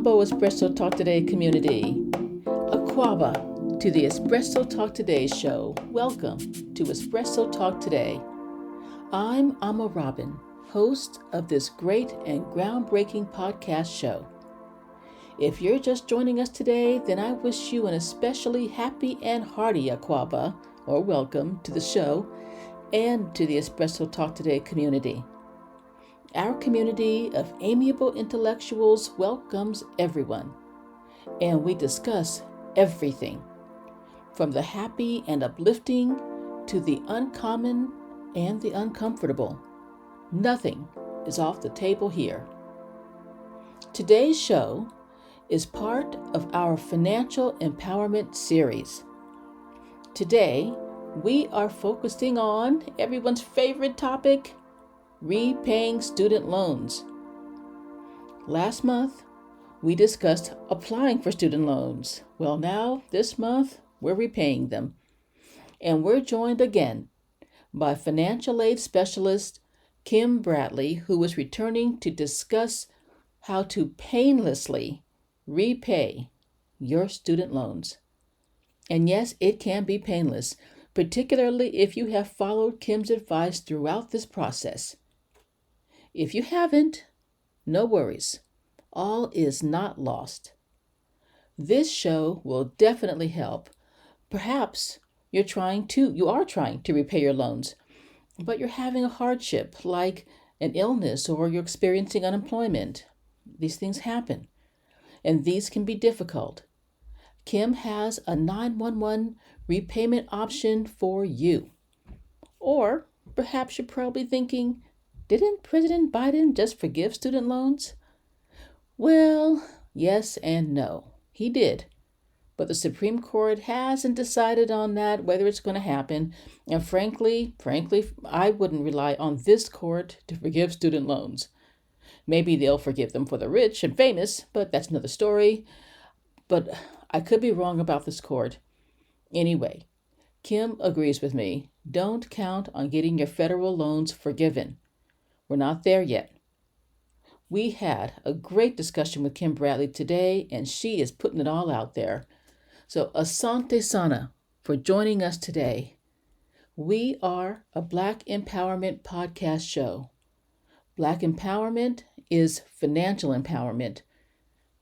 Mambo Espresso Talk Today community. Aquaba to the Espresso Talk Today show. Welcome to Espresso Talk Today. I'm Amma Robin, host of this great and groundbreaking podcast show. If you're just joining us today, then I wish you an especially happy and hearty Aquaba, or welcome to the show, and to the Espresso Talk Today community. Our community of amiable intellectuals welcomes everyone, and we discuss everything, from the happy and uplifting to the uncommon and the uncomfortable. Nothing is off the table here. Today's show is part of our financial empowerment series. Today, we are focusing on everyone's favorite topic, repaying student loans. Last month, we discussed applying for student loans. Well, now, this month, we're repaying them. And we're joined again by financial aid specialist Kim Bradley, who is returning to discuss how to painlessly repay your student loans. And yes, it can be painless, particularly if you have followed Kim's advice throughout this process. If you haven't, no worries. All is not lost. This show will definitely help. Perhaps you are trying to repay your loans, but you're having a hardship like an illness or you're experiencing unemployment. These things happen, and these can be difficult. Kim has a 911 repayment option for you. Or perhaps you're probably thinking, didn't President Biden just forgive student loans? Well, yes and no. He did. But the Supreme Court hasn't decided on that, whether it's going to happen. And frankly, I wouldn't rely on this court to forgive student loans. Maybe they'll forgive them for the rich and famous, but that's another story. But I could be wrong about this court. Anyway, Kim agrees with me. Don't count on getting your federal loans forgiven. We're not there yet. We had a great discussion with Kim Bradley today, and she is putting it all out there. So asante sana for joining us today. We are a Black Empowerment podcast show. Black empowerment is financial empowerment,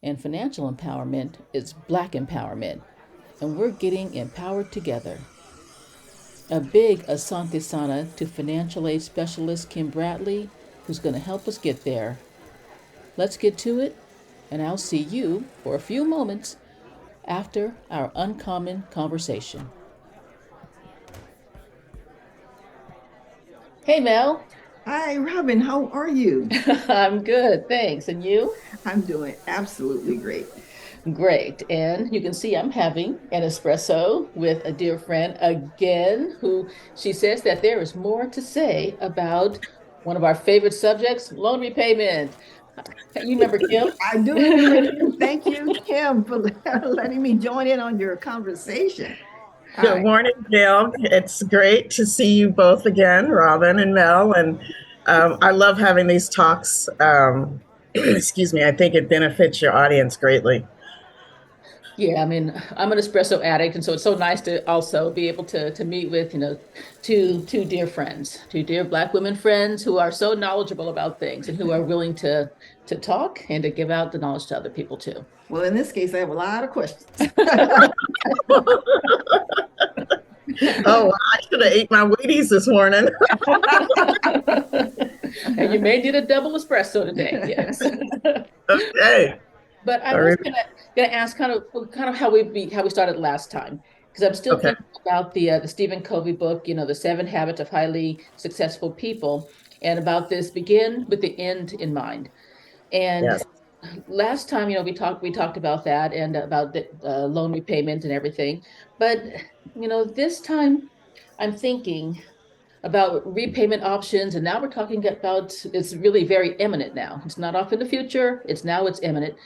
and financial empowerment is Black empowerment, and we're getting empowered together. A big asante sana to financial aid specialist Kim Bradley, who's going to help us get there. Let's get to it, and I'll see you for a few moments after our uncommon conversation. Hey, Mel. Hi, Robin. How are you? I'm good, thanks. And you? I'm doing absolutely great. Great. And you can see I'm having an espresso with a dear friend again, who she says that there is more to say about one of our favorite subjects, loan repayment. You remember Kim? I do remember Kim. Thank you, Kim, for letting me join in on your conversation. Good morning, Gail. It's great to see you both again, Robin and Mel. And I love having these talks. Excuse me. I think it benefits your audience greatly. Yeah, I mean, I'm an espresso addict, and so it's so nice to also be able to meet with, two dear friends, two dear Black women friends who are so knowledgeable about things and who are willing to talk and to give out the knowledge to other people too. Well, in this case, I have a lot of questions. Oh, I should have ate my Wheaties this morning. And you may need a double espresso today. Yes. Okay. But I was gonna ask kind of how we started last time, because I'm still thinking about the Stephen Covey book, the 7 Habits of Highly Successful People, and about this begin with the end in mind. And yes. Last time, we talked about that and about the loan repayment and everything. But this time, I'm thinking about repayment options, and now we're talking about it's really very imminent now. It's not off in the future. It's imminent.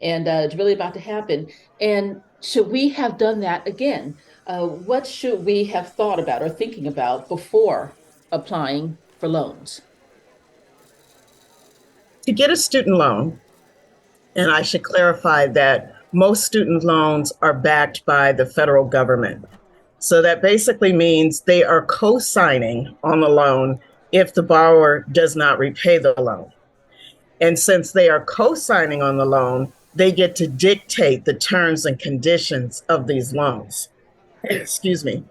And it's really about to happen. And should we have done that again? What should we have thought about or thinking about before applying for loans? To get a student loan, And I should clarify that most student loans are backed by the federal government. So that basically means they are co-signing on the loan if the borrower does not repay the loan. And since they are co-signing on the loan, they get to dictate the terms and conditions of these loans. Excuse me.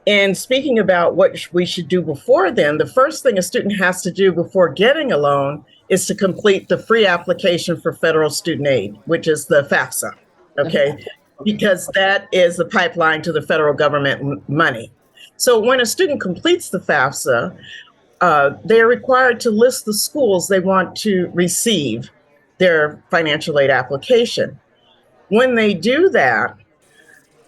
And speaking about what we should do before then, the first thing a student has to do before getting a loan is to complete the free application for federal student aid, which is the FAFSA, okay? Because that is the pipeline to the federal government money. So when a student completes the FAFSA, they are required to list the schools they want to receive their financial aid application. When they do that,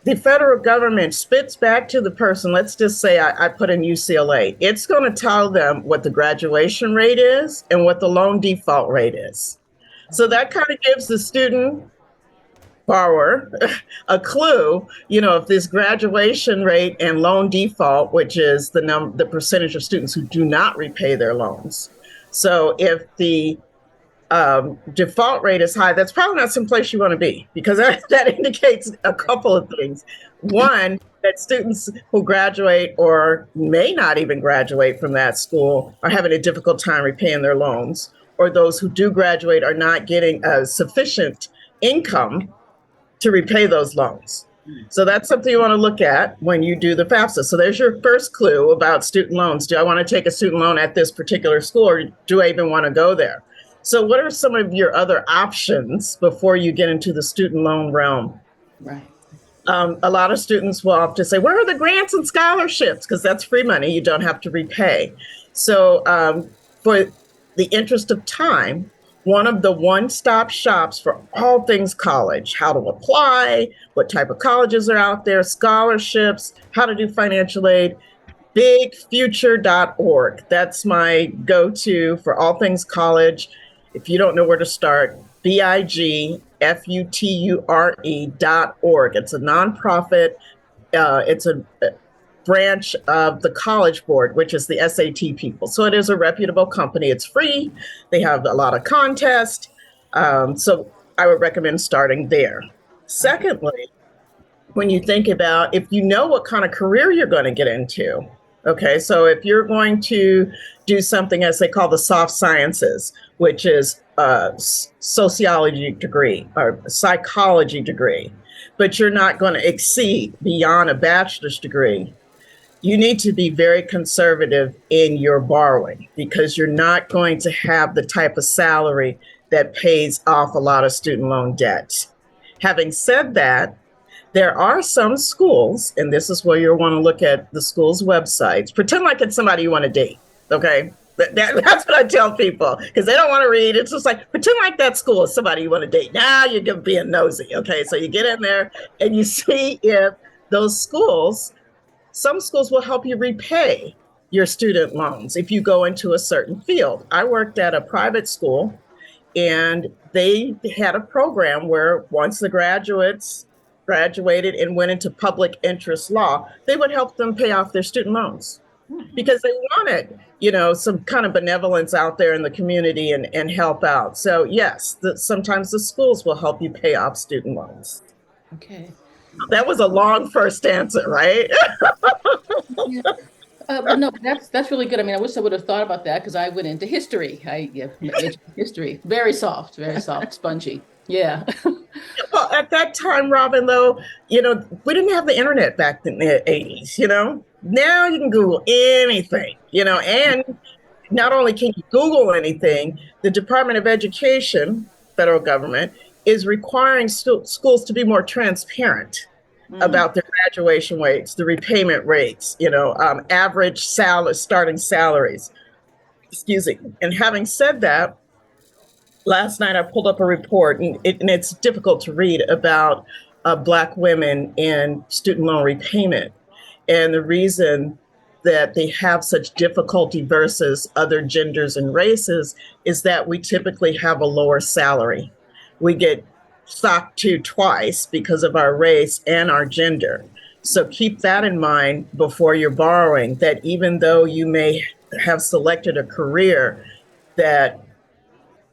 the federal government spits back to the person. Let's just say I put in UCLA. It's going to tell them what the graduation rate is and what the loan default rate is. So that kind of gives the student borrower a clue, if this graduation rate and loan default, which is the percentage of students who do not repay their loans. So if the default rate is high, that's probably not some place you want to be, because that indicates a couple of things. One, that students who graduate or may not even graduate from that school are having a difficult time repaying their loans, or those who do graduate are not getting a sufficient income to repay those loans. So that's something you want to look at when you do the FAFSA. So there's your first clue about student loans. Do I want to take a student loan at this particular school, or do I even want to go there? So what are some of your other options before you get into the student loan realm? Right. A lot of students will often say, where are the grants and scholarships? Because that's free money. You don't have to repay. So for the interest of time, one of the one-stop shops for all things college, how to apply, what type of colleges are out there, scholarships, how to do financial aid, bigfuture.org. That's my go-to for all things college. If you don't know where to start, bigfuture.org. It's a nonprofit. It's a branch of the College Board, which is the SAT people. So it is a reputable company. It's free. They have a lot of contests. So I would recommend starting there. Secondly, when you think about if you know what kind of career you're going to get into, okay, so if you're going to do something as they call the soft sciences, which is a sociology degree or psychology degree, but you're not going to exceed beyond a bachelor's degree, you need to be very conservative in your borrowing, because you're not going to have the type of salary that pays off a lot of student loan debt. Having said that, there are some schools, and this is where you'll want to look at the school's websites. Pretend like it's somebody you want to date, okay? That's what I tell people, because they don't want to read. It's just like, pretend like that school is somebody you want to date. Now you're being nosy, okay? So you get in there and you see if those schools, some schools will help you repay your student loans if you go into a certain field. I worked at a private school, and they had a program where once the graduates graduated and went into public interest law, they would help them pay off their student loans, because they wanted, some kind of benevolence out there in the community and help out. So yes, sometimes the schools will help you pay off student loans. Okay. That was a long first answer, right? Yeah. But no, that's really good. I mean, I wish I would have thought about that, because I went into history. History, very soft, spongy. Yeah. Well, at that time, Robin, though, we didn't have the internet back in the 80s, Now you can Google anything, and not only can you Google anything, the Department of Education, federal government, is requiring schools to be more transparent about their graduation rates, the repayment rates, average starting salaries. Excuse me. And having said that, last night I pulled up a report, and it's difficult to read, about Black women in student loan repayment. And the reason that they have such difficulty versus other genders and races is that we typically have a lower salary. We get socked to twice because of our race and our gender. So keep that in mind before you're borrowing, that even though you may have selected a career that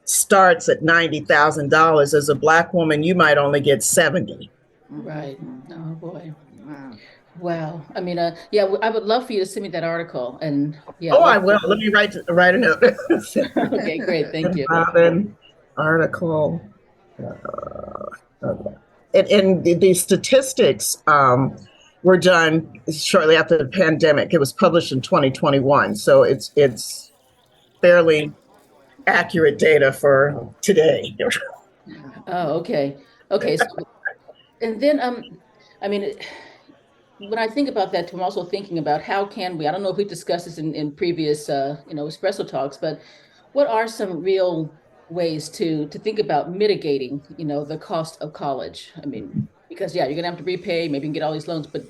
starts at $90,000. As a Black woman, you might only get 70. Right. Oh boy. Wow. Wow. I mean, yeah, I would love for you to send me that article. And yeah, Oh, I will. Let me write a note. Okay, great. Thank you. Robin article. Okay. And the statistics were done shortly after the pandemic. It was published in 2021, so it's fairly accurate data for today. Oh, okay. Okay. So, and then, I mean, when I think about that, too, I'm also thinking about how can we, I don't know if we've discussed this in previous, espresso talks, but what are some real ways to think about mitigating, the cost of college? I mean, because yeah, you're gonna have to repay, maybe you can get all these loans, but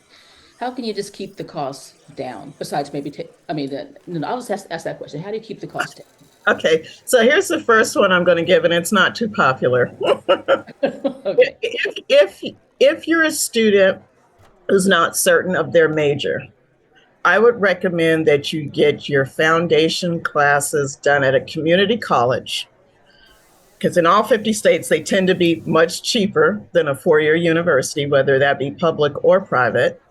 how can you just keep the costs down? Besides, maybe no, I'll just ask that question. How do you keep the cost down? Okay, so here's the first one I'm going to give, and it's not too popular. Okay. If you're a student who's not certain of their major, I would recommend that you get your foundation classes done at a community college, because in all 50 states, they tend to be much cheaper than a four-year university, whether that be public or private.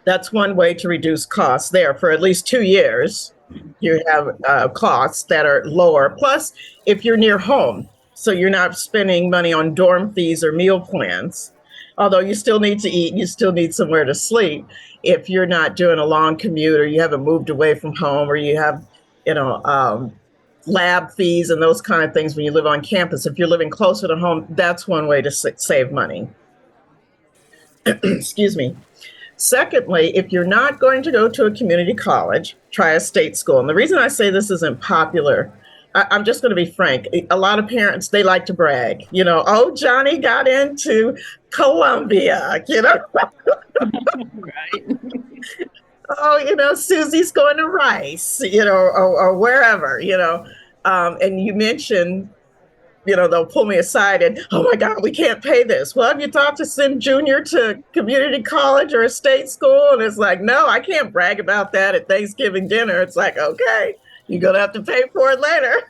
That's one way to reduce costs there. For at least 2 years, you have costs that are lower. Plus, if you're near home, so you're not spending money on dorm fees or meal plans, although you still need to eat, you still need somewhere to sleep. If you're not doing a long commute, or you haven't moved away from home, or you have, lab fees and those kind of things when you live on campus, if you're living closer to home, that's one way to save money. Excuse me. Secondly, if you're not going to go to a community college, try a state school. And the reason I say this isn't popular, I'm just going to be frank. A lot of parents, they like to brag, oh, Johnny got into Columbia, Right. oh, Susie's going to Rice, or wherever, and you mentioned, they'll pull me aside and, oh my God, we can't pay this. Well, have you thought to send Junior to community college or a state school? And it's like, no, I can't brag about that at Thanksgiving dinner. It's like, okay, you're going to have to pay for it later.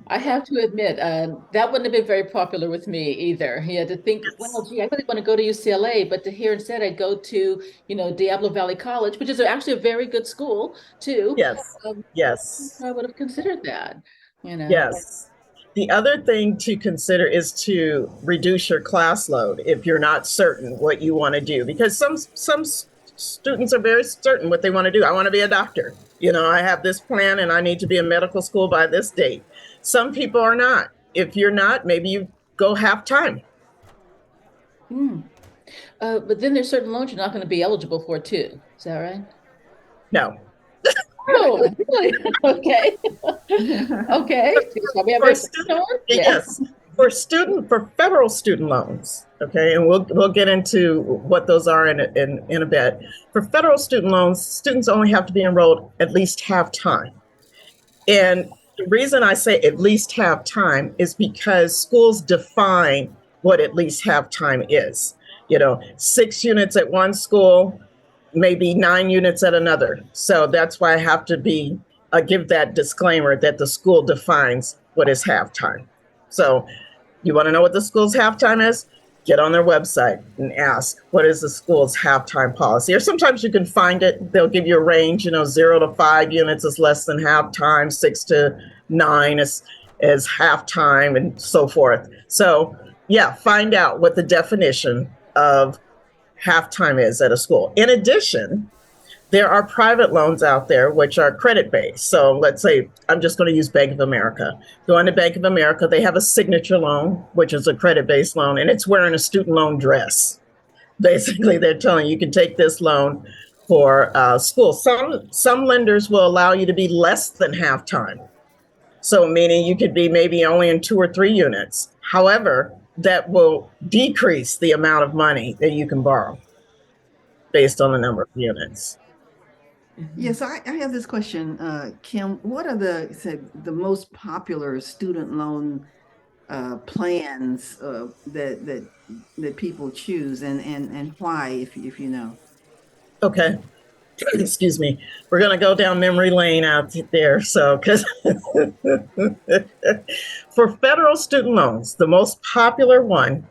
I have to admit, that wouldn't have been very popular with me either. He had to think, well, gee, I really want to go to UCLA, but to hear instead I'd go to, Diablo Valley College, which is actually a very good school too. Yes. Um, Yes. I would have considered that, Yes. The other thing to consider is to reduce your class load if you're not certain what you want to do, because some students are very certain what they want to do. I want to be a doctor. I have this plan and I need to be in medical school by this date. Some people are not. If you're not, maybe you go half time. But then there's certain loans you're not going to be eligible for too. Is that right? No. Oh, really? Okay. Okay. Yes. For federal student loans, okay, and we'll get into what those are in a bit. For federal student loans, students only have to be enrolled at least half time. And the reason I say at least half time is because schools define what at least half time is. 6 units at one school, maybe 9 units at another. So that's why I have to give that disclaimer that the school defines what is halftime. So you want to know what the school's halftime is? Get on their website and ask, what is the school's halftime policy? Or sometimes you can find it. They'll give you a range, 0 to 5 units is less than halftime, 6 to 9 is halftime, and so forth. So yeah, find out what the definition of halftime is at a school. In addition, there are private loans out there which are credit-based. So let's say I'm just going to use Bank of America. Go into Bank of America, they have a signature loan, which is a credit-based loan, and it's wearing a student loan dress. Basically, they're telling you can take this loan for school. Some lenders will allow you to be less than half-time. So meaning you could be maybe only in 2 or 3 units. However, that will decrease the amount of money that you can borrow based on the number of units. Yes, I have this question, Kim. What are the most popular student loan plans that people choose, and why, if you know? Okay. excuse me, we're going to go down memory lane out there. So, because for federal student loans, the most popular one,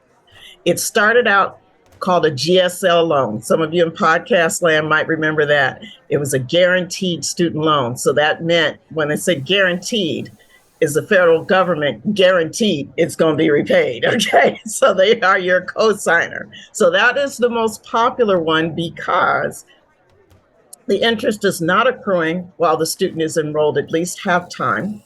it started out called a GSL loan. Some of you in podcast land might remember that. It was a guaranteed student loan. So that meant when it said guaranteed, is the federal government guaranteed it's going to be repaid. Okay, so they are your co-signer. So that is the most popular one because the interest is not accruing while the student is enrolled at least half time,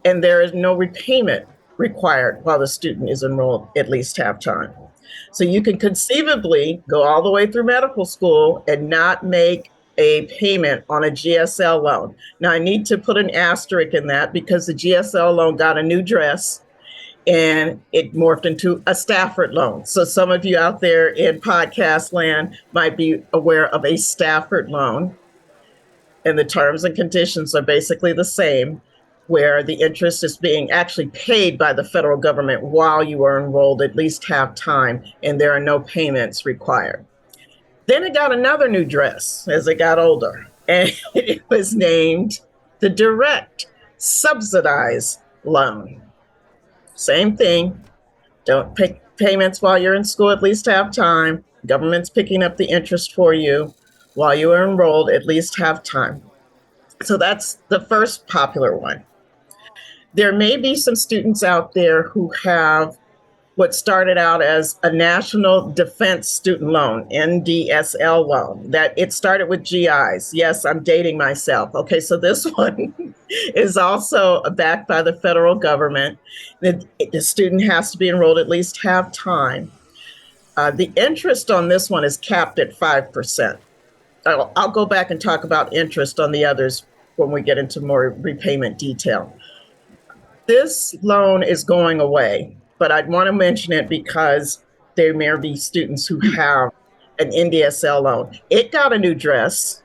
and there is no repayment required while the student is enrolled at least half time. So you can conceivably go all the way through medical school and not make a payment on a GSL loan. Now, I need to put an asterisk in that because the GSL loan got a new dress and it morphed into a Stafford loan. So some of you out there in podcast land might be aware of a Stafford loan. And the terms and conditions are basically the same, where the interest is being actually paid by the federal government while you are enrolled at least half time, and there are no payments required. Then it got another new dress as it got older, and it was named the direct subsidized loan. Same thing, don't pay payments while you're in school at least half time. Government's picking up the interest for you while you are enrolled at least half time. So that's the first popular one. There may be some students out there who have what started out as a National Defense Student Loan, NDSL loan, that it started with GIs. Yes, I'm dating myself. Okay, so this one is also backed by the federal government. The student has to be enrolled at least half time. The interest on this one is capped at 5%. I'll go back and talk about interest on the others when we get into more repayment detail. This loan is going away, but I'd want to mention it because there may be students who have an NDSL loan. It got a new dress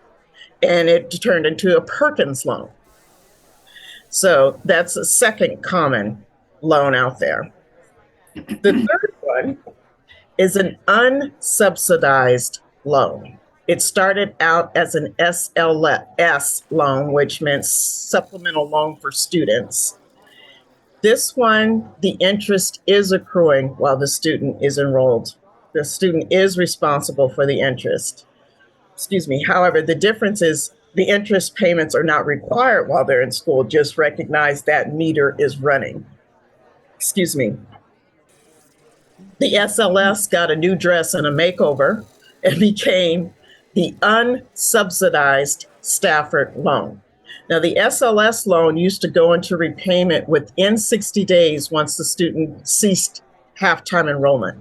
and it turned into a Perkins loan. So that's a second common loan out there. The third one is an unsubsidized loan. It started out as an SLS loan, which meant supplemental loan for students. This one, the interest is accruing while the student is enrolled. The student is responsible for the interest. Excuse me. However, the difference is the interest payments are not required while they're in school. Just recognize that meter is running. Excuse me. The SLS got a new dress and a makeover and became the unsubsidized Stafford loan. Now, the SLS loan used to go into repayment within 60 days once the student ceased half-time enrollment.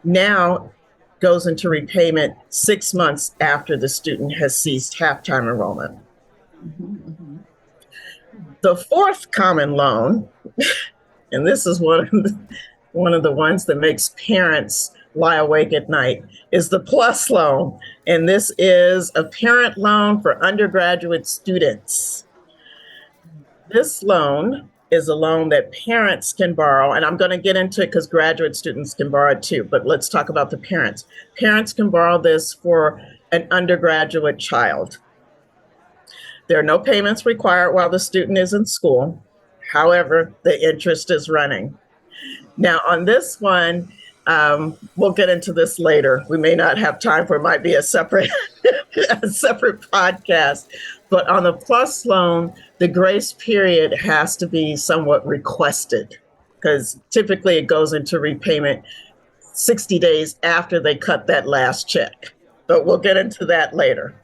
Now goes into repayment 6 months after the student has ceased half-time enrollment. The fourth common loan, and this is one of the ones that makes parents lie awake at night, is the PLUS loan. And this is a parent loan for undergraduate students. This loan is a loan that parents can borrow, and I'm going to get into it because graduate students can borrow it too, but let's talk about the parents. Parents can borrow this for an undergraduate child. There are no payments required while the student is in school. However, the interest is running. Now, on this one, we'll get into this later. We may not have time for it. Might be a separate podcast. But on the PLUS loan, the grace period has to be somewhat requested because typically it goes into repayment 60 days after they cut that last check. But we'll get into that later.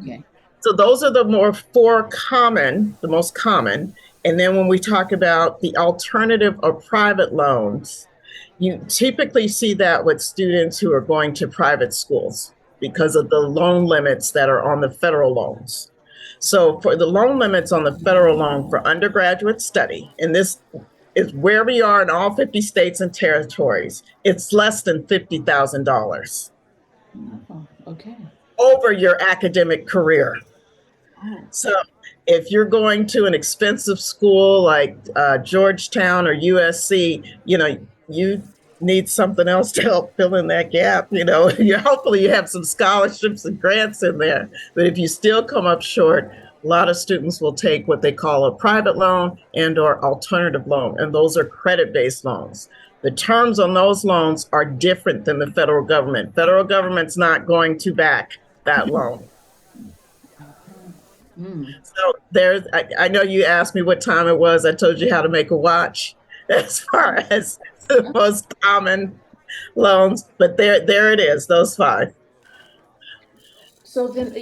Okay. So those are the most common. And then when we talk about the alternative or private loans, you typically see that with students who are going to private schools because of the loan limits that are on the federal loans. So for the loan limits on the federal loan for undergraduate study, and this is where we are in all 50 states and territories, it's less than $50,000. Oh, okay. Over your academic career. So if you're going to an expensive school like Georgetown or USC, you need something else to help fill in that gap, hopefully you have some scholarships and grants in there. But if you still come up short, a lot of students will take what they call a private loan and or alternative loan, and those are credit-based loans. The terms on those loans are different than the federal government. Federal government's not going to back that loan. So I know you asked me what time it was. I told you how to make a watch as far as the most common loans, but there it is, those 5. So then,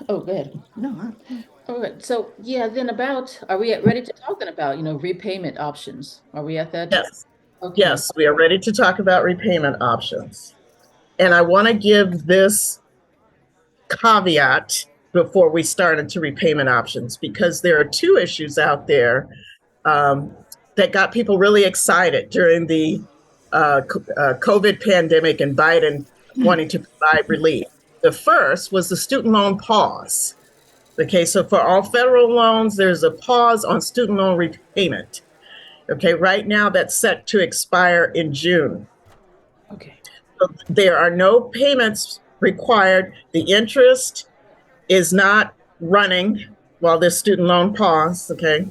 go ahead. No. All right. So then are we ready to talking about, repayment options? Are we at that? Yes. Okay. Yes, we are ready to talk about repayment options. And I want to give this caveat before we start into repayment options, because there are 2 issues out there that got people really excited during the COVID pandemic and Biden wanting to provide relief. The first was the student loan pause. Okay, so for all federal loans, there's a pause on student loan repayment. Okay, right now that's set to expire in June. Okay. So there are no payments required. The interest is not running while this student loan pause. Okay,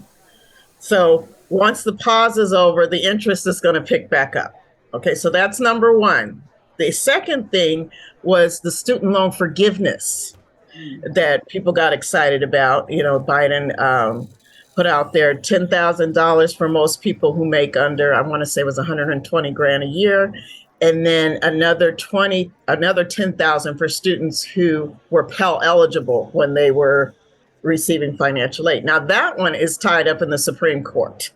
so once the pause is over, the interest is going to pick back up. Okay, so that's number 1. The second thing was the student loan forgiveness that people got excited about. Biden put out there $10,000 for most people who make under, I want to say it was 120 grand a year. And then another 10,000 for students who were Pell eligible when they were receiving financial aid. Now that one is tied up in the Supreme Court.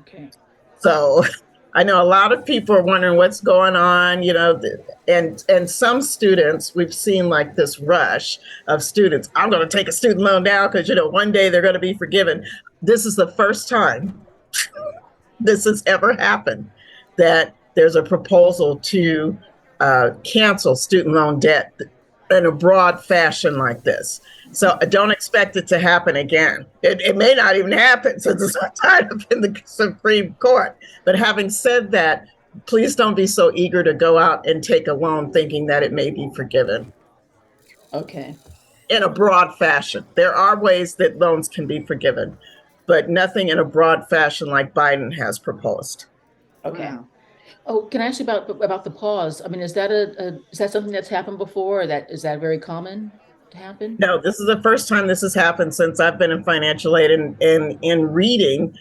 Okay. So I know a lot of people are wondering what's going on, and some students, we've seen like this rush of students. I'm going to take a student loan now because, one day they're going to be forgiven. This is the first time this has ever happened that there's a proposal to cancel student loan debt in a broad fashion like this. So I don't expect it to happen again. It may not even happen since it's tied up in the Supreme Court. But having said that, please don't be so eager to go out and take a loan thinking that it may be forgiven. Okay. In a broad fashion. There are ways that loans can be forgiven, but nothing in a broad fashion like Biden has proposed. Okay. Wow. Oh, can I ask you about the pause? I mean, is that is that something that's happened before? Or is that very common to happen? No, this is the first time this has happened since I've been in financial aid, and in reading.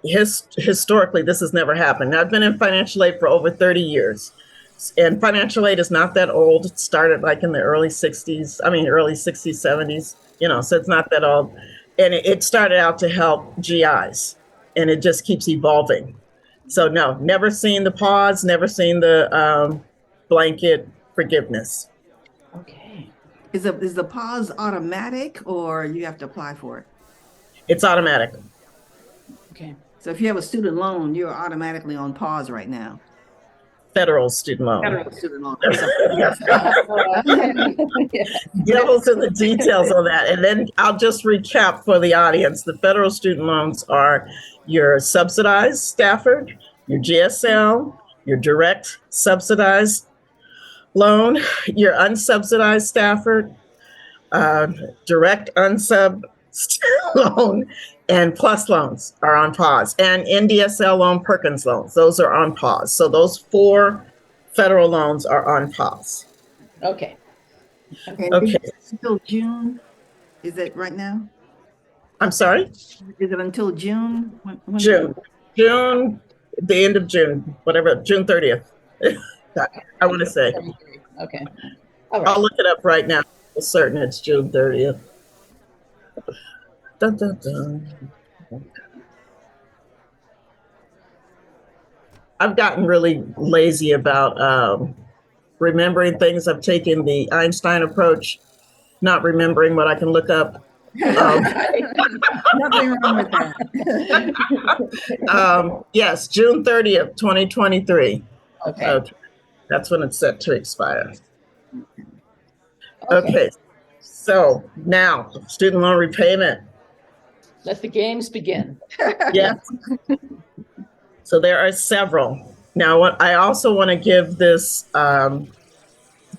Historically, this has never happened. Now, I've been in financial aid for over 30 years, and financial aid is not that old. It started like in the early 60s, 70s, so it's not that old. And it started out to help GIs, and it just keeps evolving. So no, never seen the pause, never seen the blanket forgiveness. Okay. Is the pause automatic, or you have to apply for it? It's automatic. Okay. So if you have a student loan, you're automatically on pause right now. Federal student loan. Federal student loan. Devil's in the details on that. And then I'll just recap for the audience. The federal student loans are your subsidized Stafford, your GSL, your direct subsidized loan, your unsubsidized Stafford, direct unsub loan, and plus loans are on pause. And NDSL loan, Perkins loans, those are on pause. So those 4 federal loans are on pause. Okay. Okay. Until June? Is it right now? I'm sorry? Is it until June? When June, the end of June, whatever, June 30th. I want to say. Okay. All right. I'll look it up right now. I'm certain it's June 30th. Dun, dun, dun. I've gotten really lazy about remembering things. I've taken the Einstein approach, not remembering what I can look up. Nothing wrong with that. Yes, June 30th, 2023. Okay. That's when it's set to expire. Okay. So now, student loan repayment. Let the games begin. Yes. So there are several Now, I also want to give this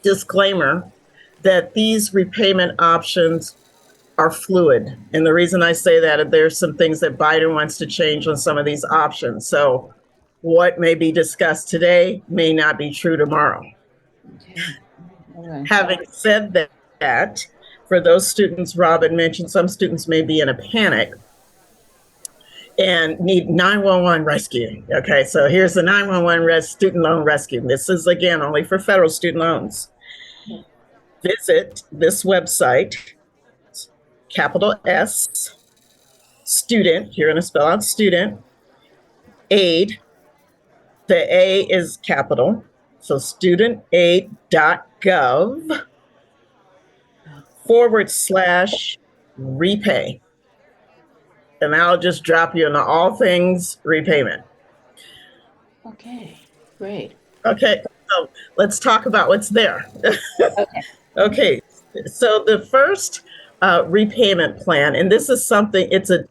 disclaimer that these repayment options are fluid. And the reason I say that is there's some things that Biden wants to change on some of these options. So what may be discussed today may not be true tomorrow. Okay. All right. Having said that, for those students Robin mentioned, some students may be in a panic and need 911 rescue. Okay, so here's the 911 student loan rescue. This is, again, only for federal student loans. Visit this website, capital S, student, you're going to spell out student, aid. The A is capital, so studentaid.gov/repay. And that'll just drop you into all things repayment. Okay, great. Okay, so let's talk about what's there. Okay. Okay, so the first repayment plan, and this is something, it's a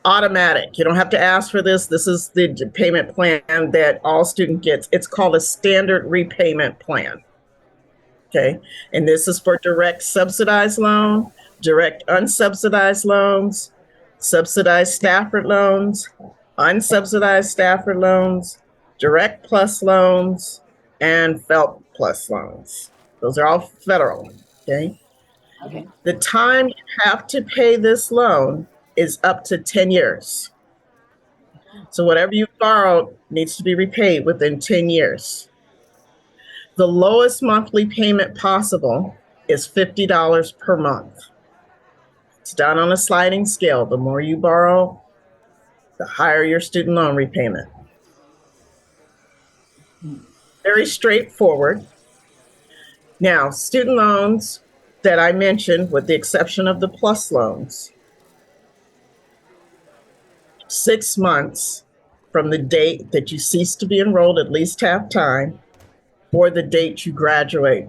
automatic. You don't have to ask for this. This is the payment plan that all student gets. It's called a standard repayment plan. Okay, and this is for direct subsidized loan, direct unsubsidized loans, subsidized Stafford loans, unsubsidized Stafford loans, direct plus loans, and FELP plus loans. Those are all federal. Okay. Okay. The time you have to pay this loan is up to 10 years. So whatever you borrowed needs to be repaid within 10 years. The lowest monthly payment possible is $50 per month. It's done on a sliding scale. The more you borrow, the higher your student loan repayment. Very straightforward. Now, student loans that I mentioned, with the exception of the plus loans, 6 months from the date that you cease to be enrolled at least half time or the date you graduate.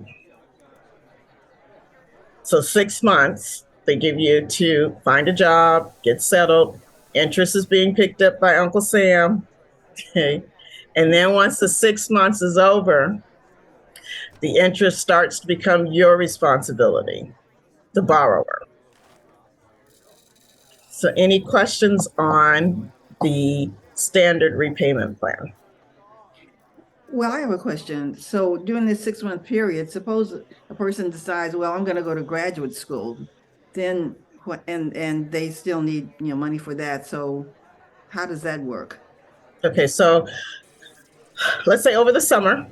So 6 months, they give you to find a job, get settled, interest is being picked up by Uncle Sam, okay? And then once the 6 months is over, the interest starts to become your responsibility, the borrower. So any questions on the standard repayment plan? Well, I have a question. So during this 6-month period, suppose a person decides, well, I'm going to go to graduate school, then and they still need money for that. So how does that work? Okay, so let's say over the summer,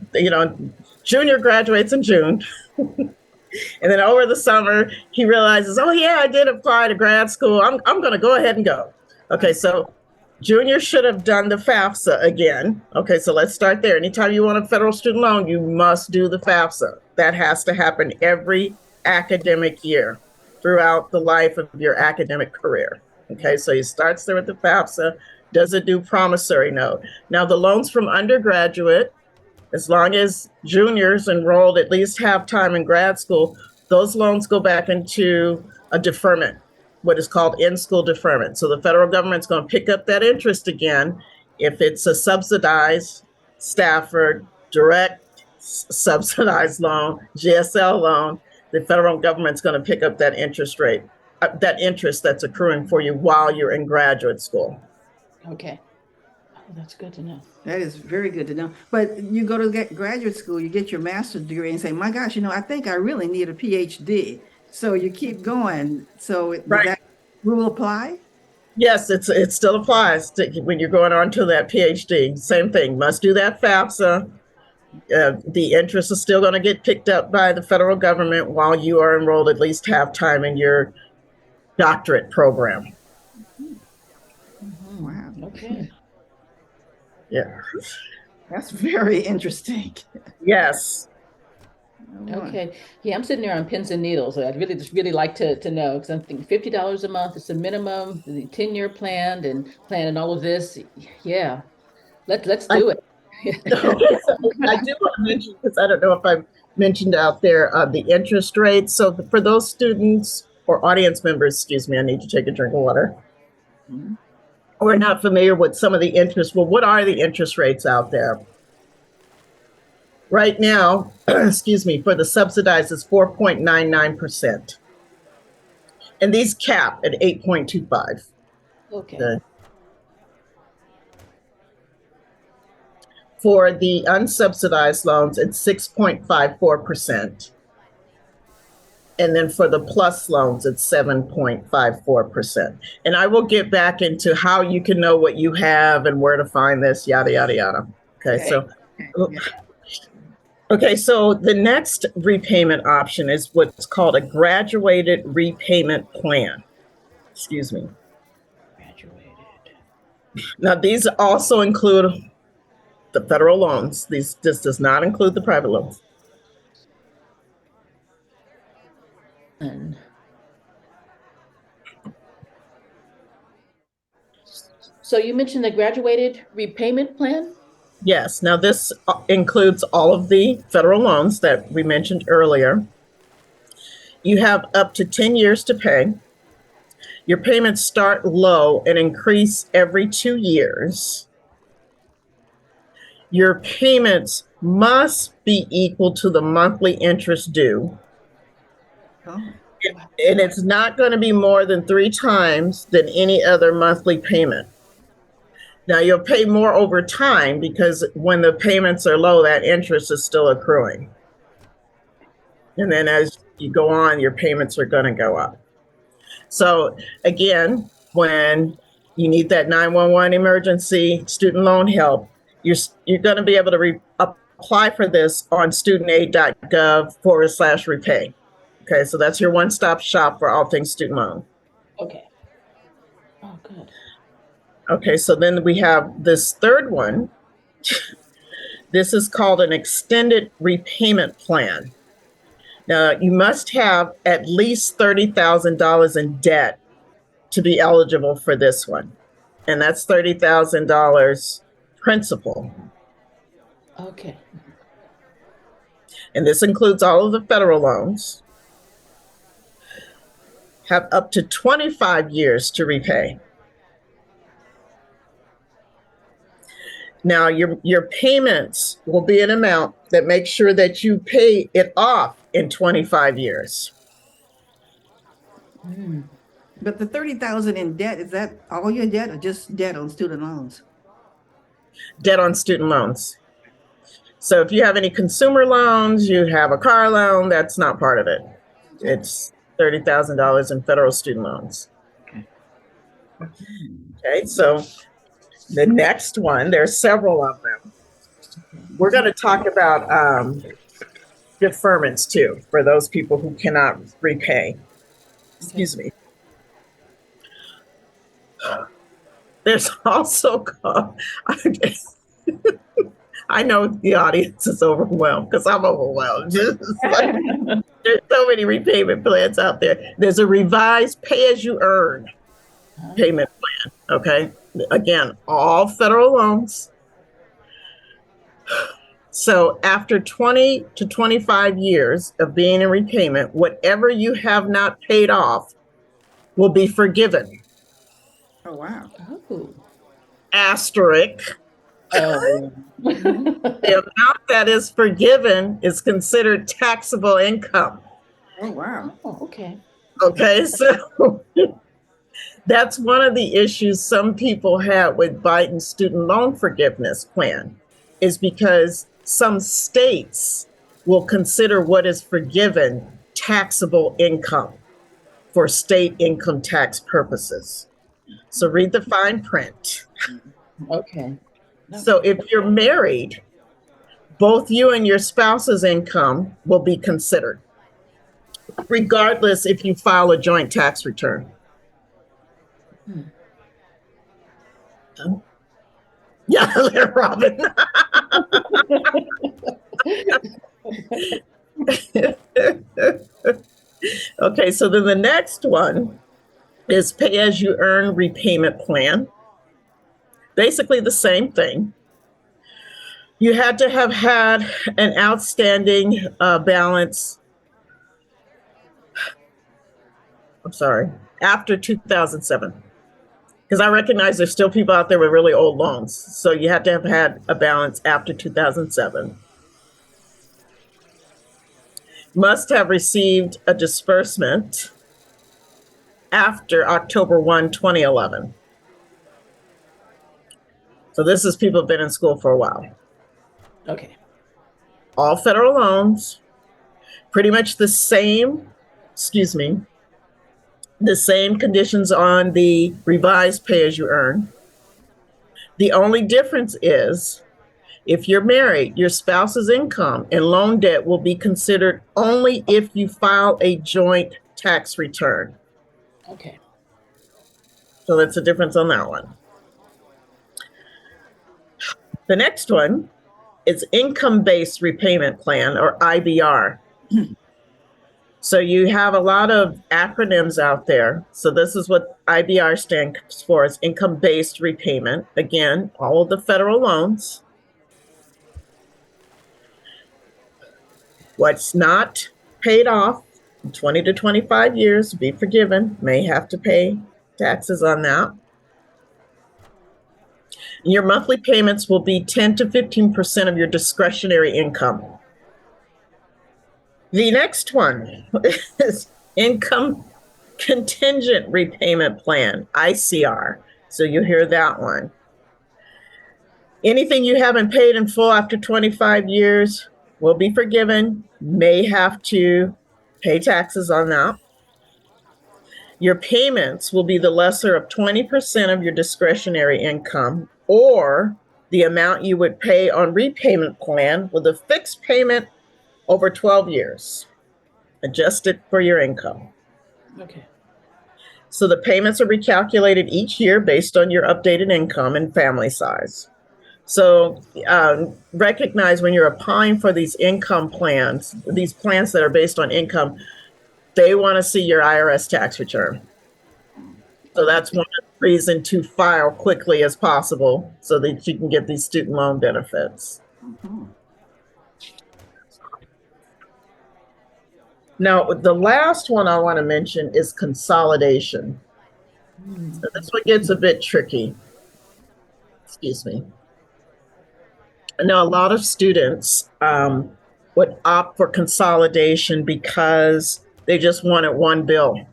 junior graduates in June. And then over the summer, he realizes, oh yeah, I did apply to grad school. I'm going to go ahead and go. Okay, so junior should have done the FAFSA again. Okay, so let's start there. Anytime you want a federal student loan, you must do the FAFSA. That has to happen every academic year throughout the life of your academic career. Okay, so he starts there with the FAFSA, does a due promissory note. Now the loans from undergraduate, as long as juniors enrolled at least half time in grad school, those loans go back into a deferment, what is called in-school deferment. So the federal government's going to pick up that interest again. If it's a subsidized Stafford, direct subsidized loan, GSL loan, the federal government's going to pick up that interest rate, that interest that's accruing for you while you're in graduate school. Okay. Oh, that's good to know. That is very good to know. But you go to graduate school, you get your master's degree and say, my gosh, I think I really need a PhD. So you keep going. So Right. Does that rule apply? Yes, it still applies when you're going on to that PhD. Same thing, must do that FAFSA. The interest is still going to get picked up by the federal government while you are enrolled at least half time in your doctorate program. Mm-hmm. Wow. Okay. Yeah. That's very interesting. Yes. Okay. Yeah, I'm sitting there on pins and needles. I'd really like to know, because I'm thinking $50 a month is the minimum, the 10-year plan and all of this. Yeah. Let's do it. I do want to mention, because I don't know if I've mentioned out there, the interest rate. So for those students or audience members, excuse me, I need to take a drink of water. Mm-hmm. we're not familiar with some of the interest. Well, what are the interest rates out there? Right now, excuse me, for the subsidized is 4.99%. And these cap at 8.25. Okay. For the unsubsidized loans, it's 6.54%. And then for the plus loans, it's 7.54%. And I will get back into how you can know what you have and where to find this, yada, yada, yada. Okay, so the next repayment option is what's called a graduated repayment plan. Excuse me. Graduated. Now, these also include the federal loans. This does not include the private loans. So you mentioned the graduated repayment plan? Yes. Now, this includes all of the federal loans that we mentioned earlier. You have up to 10 years to pay. Your payments start low and increase every 2 years. Your payments must be equal to the monthly interest due. Oh. And it's not going to be more than 3 times than any other monthly payment. Now, you'll pay more over time because when the payments are low, that interest is still accruing. And then as you go on, your payments are going to go up. So again, when you need that 911 emergency student loan help, you're going to be able to apply for this on studentaid.gov/repay. Okay, so that's your one-stop shop for all things student loan. Okay. Oh, good. Okay, so then we have this third one. This is called an extended repayment plan. Now, you must have at least $30,000 in debt to be eligible for this one. And that's $30,000 principal. Okay. And this includes all of the federal loans. Have up to 25 years to repay. Now, your payments will be an amount that makes sure that you pay it off in 25 years. But the 30,000 in debt, is that all your debt or just debt on student loans? Debt on student loans. So if you have any consumer loans, you have a car loan, that's not part of it. It's $30,000 in federal student loans. Okay, so the next one, there's several of them. We're going to talk about deferments too, for those people who cannot repay. Excuse me. There's also, I know the audience is overwhelmed because I'm overwhelmed. There's so many repayment plans out there. There's a revised pay-as-you-earn payment plan, okay? Again, all federal loans. So after 20 to 25 years of being in repayment, whatever you have not paid off will be forgiven. Oh, wow. Oh. Asterisk. Oh. The amount that is forgiven is considered taxable income. Oh, wow. Oh, okay. Okay, so that's one of the issues some people had with Biden's student loan forgiveness plan, is because some states will consider what is forgiven taxable income for state income tax purposes. So read the fine print. Okay. So if you're married, both you and your spouse's income will be considered, regardless if you file a joint tax return. Yeah, Robin. Okay, so then the next one is pay-as-you-earn repayment plan. Basically the same thing. You had to have had an outstanding balance, after 2007. because I recognize there's still people out there with really old loans. So you have to have had a balance after 2007. Must have received a disbursement after October 1, 2011. So this is people who've been in school for a while. Okay. All federal loans, pretty much the same conditions on the revised pay as you earn. The only difference is if you're married, your spouse's income and loan debt will be considered only if you file a joint tax return. Okay. So that's the difference on that one. The next one is income-based repayment plan, or IBR. So you have a lot of acronyms out there. So this is what IBR stands for, is income-based repayment. Again, all of the federal loans. What's not paid off in 20 to 25 years, be forgiven, may have to pay taxes on that. Your monthly payments will be 10 to 15% of your discretionary income. The next one is income contingent repayment plan, ICR. So you hear that one. Anything you haven't paid in full after 25 years will be forgiven, may have to pay taxes on that. Your payments will be the lesser of 20% of your discretionary income, or the amount you would pay on repayment plan with a fixed payment over 12 years, adjusted for your income. Okay. So the payments are recalculated each year based on your updated income and family size. So recognize when you're applying for these income plans, these plans that are based on income, they want to see your IRS tax return. So that's one reason to file quickly as possible so that you can get these student loan benefits. Now, the last one I want to mention is consolidation. So this one gets a bit tricky. Excuse me. I know a lot of students would opt for consolidation because they just wanted one bill.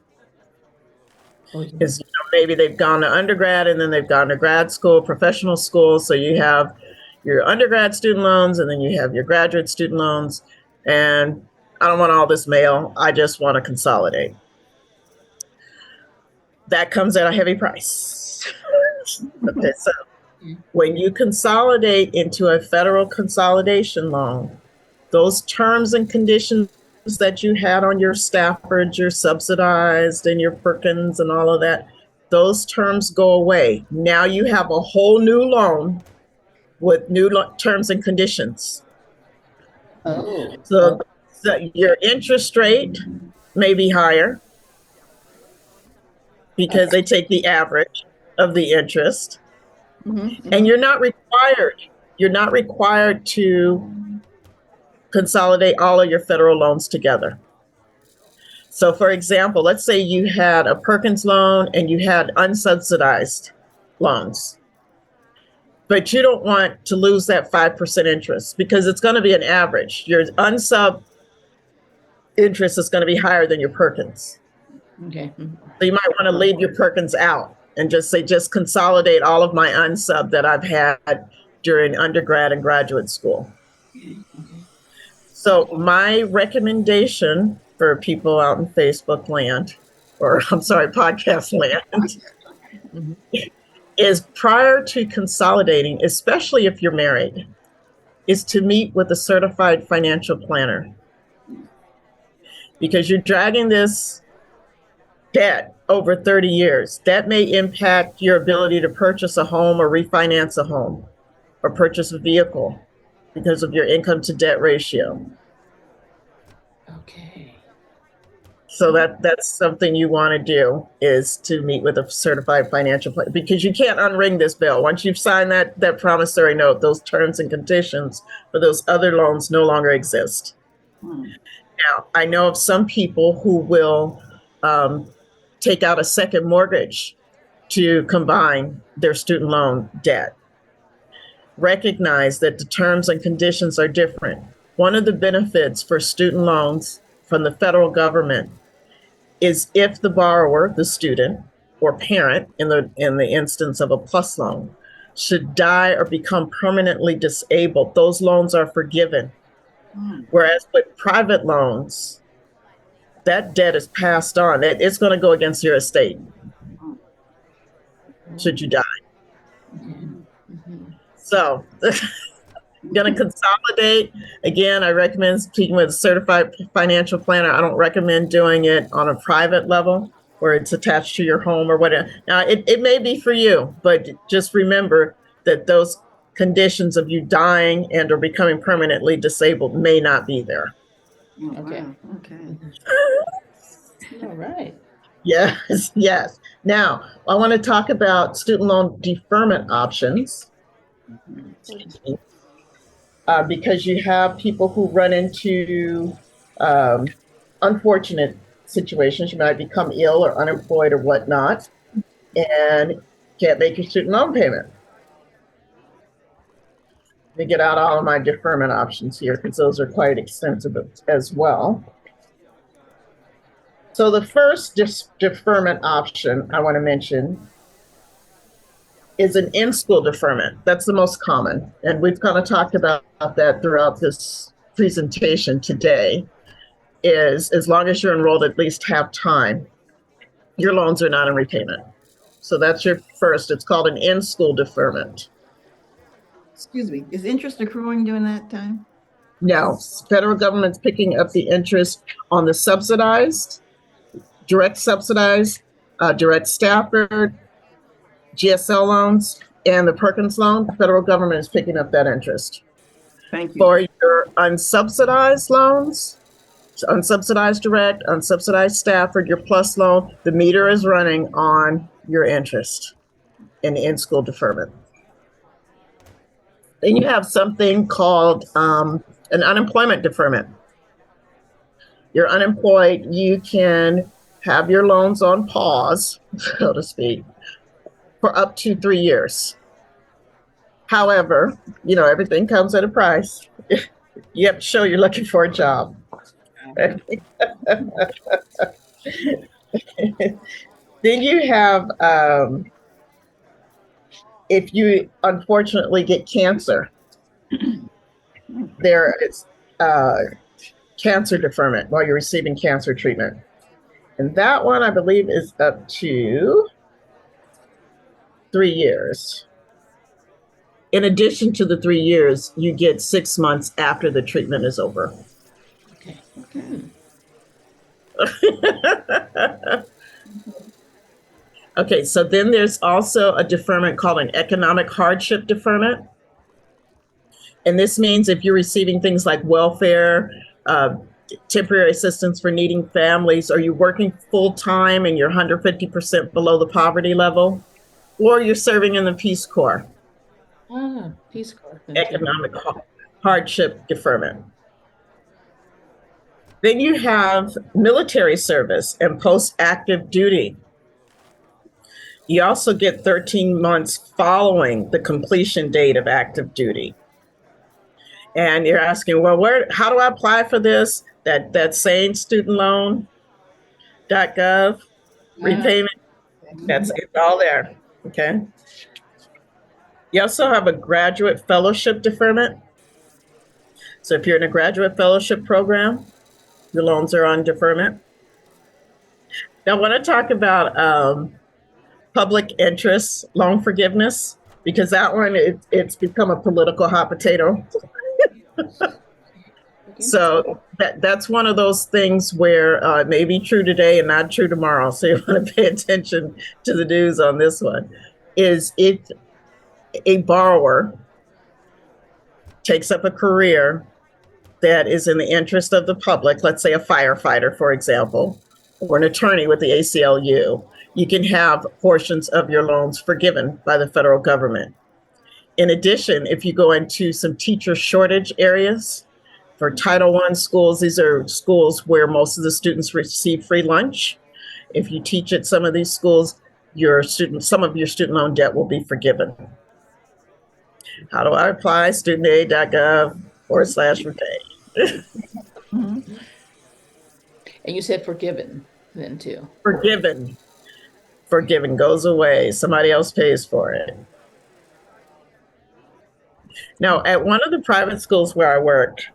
Because maybe they've gone to undergrad and then they've gone to grad school, professional school. So you have your undergrad student loans and then you have your graduate student loans. And I don't want all this mail. I just want to consolidate. That comes at a heavy price. Okay, so when you consolidate into a federal consolidation loan, those terms and conditions that you had on your Stafford, your subsidized and your Perkins and all of that, those terms go away. Now you have a whole new loan with new terms and conditions. Oh. So your interest rate may be higher because they take the average of the interest. And you're not required to consolidate all of your federal loans together. So for example, let's say you had a Perkins loan and you had unsubsidized loans, but you don't want to lose that 5% interest because it's going to be an average. Your unsub interest is going to be higher than your Perkins. Okay. So you might want to leave your Perkins out and just say, just consolidate all of my unsub that I've had during undergrad and graduate school. So my recommendation for people out in Facebook land, or I'm sorry, podcast land, is prior to consolidating, especially if you're married, is to meet with a certified financial planner. Because you're dragging this debt over 30 years. That may impact your ability to purchase a home or refinance a home or purchase a vehicle because of your income to debt ratio. Okay. So that's something you want to do, is to meet with a certified financial planner, because you can't unring this bill. Once you've signed that promissory note, those terms and conditions for those other loans no longer exist. Now, I know of some people who will take out a second mortgage to combine their student loan debt. Recognize that the terms and conditions are different. One of the benefits for student loans from the federal government is if the borrower, the student or parent in the instance of a PLUS loan, should die or become permanently disabled, those loans are forgiven. Whereas with private loans, that debt is passed on. It's going to go against your estate should you die. So going to consolidate. Again, I recommend speaking with a certified financial planner. I don't recommend doing it on a private level where it's attached to your home or whatever. Now, it may be for you, but just remember that those conditions of you dying and or becoming permanently disabled may not be there. Okay. Wow. Okay. All right. Yes, yes. Now, I want to talk about student loan deferment options. Because you have people who run into unfortunate situations. You might become ill or unemployed or whatnot and can't make your student loan payment. Let me get out all of my deferment options here because those are quite extensive as well. So the first deferment option I want to mention is an in-school deferment. That's the most common. And we've kind of talked about that throughout this presentation today, is as long as you're enrolled at least half time, your loans are not in repayment. So that's your first, it's called an in-school deferment. Excuse me, is interest accruing during that time? No, federal government's picking up the interest on the subsidized, direct Stafford, GSL loans, and the Perkins loan. The federal government is picking up that interest. Thank you. For your unsubsidized loans, unsubsidized direct, unsubsidized Stafford, your PLUS loan, the meter is running on your interest in in-school deferment. Then you have something called an unemployment deferment. You're unemployed, you can have your loans on pause, so to speak, for up to 3 years. However, everything comes at a price. You have to show you're looking for a job. Then you have, if you unfortunately get cancer, there is cancer deferment while you're receiving cancer treatment. And that one, I believe, is up to 3 years. In addition to the 3 years, you get 6 months after the treatment is over. Okay. Okay, so then there's also a deferment called an economic hardship deferment. And this means if you're receiving things like welfare, temporary assistance for needing families, or you're working full-time and you're 150% below the poverty level, or you're serving in the Peace Corps. Peace Corps. Economic hardship deferment. Then you have military service and post-active duty. You also get 13 months following the completion date of active duty. And you're asking, well, how do I apply for this? That same studentloan.gov repayment, it's all there, okay? You also have a graduate fellowship deferment. So if you're in a graduate fellowship program, your loans are on deferment. Now I want to talk about public interest loan forgiveness, because that one, it's become a political hot potato. So that's one of those things where it may be true today and not true tomorrow. So you want to pay attention to the news on this one. Is if a borrower takes up a career that is in the interest of the public, let's say a firefighter, for example, or an attorney with the ACLU, you can have portions of your loans forgiven by the federal government. In addition, if you go into some teacher shortage areas, for Title I schools, these are schools where most of the students receive free lunch. If you teach at some of these schools, some of your student loan debt will be forgiven. How do I apply? studentaid.gov/repay. Mhm. And you said forgiven then too. Forgiven. Forgiven goes away. Somebody else pays for it. Now, at one of the private schools where I worked,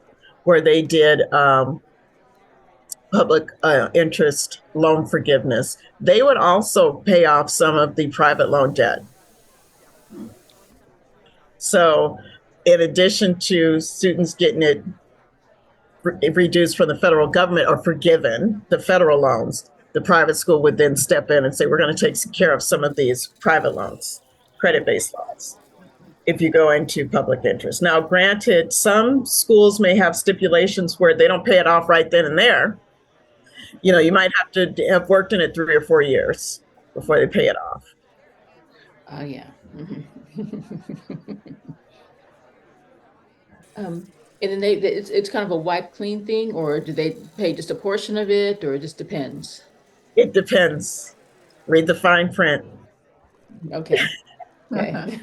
where they did public interest loan forgiveness, they would also pay off some of the private loan debt. So, in addition to students getting it reduced from the federal government or forgiven, the federal loans, the private school would then step in and say, we're going to take care of some of these private loans, credit-based loans, if you go into public interest. Now, granted, some schools may have stipulations where they don't pay it off right then and there. You know, you might have to have worked in it 3 or 4 years before they pay it off. Oh, yeah. And then it's kind of a wipe clean thing, or do they pay just a portion of it, or it just depends? It depends. Read the fine print. Okay. Okay.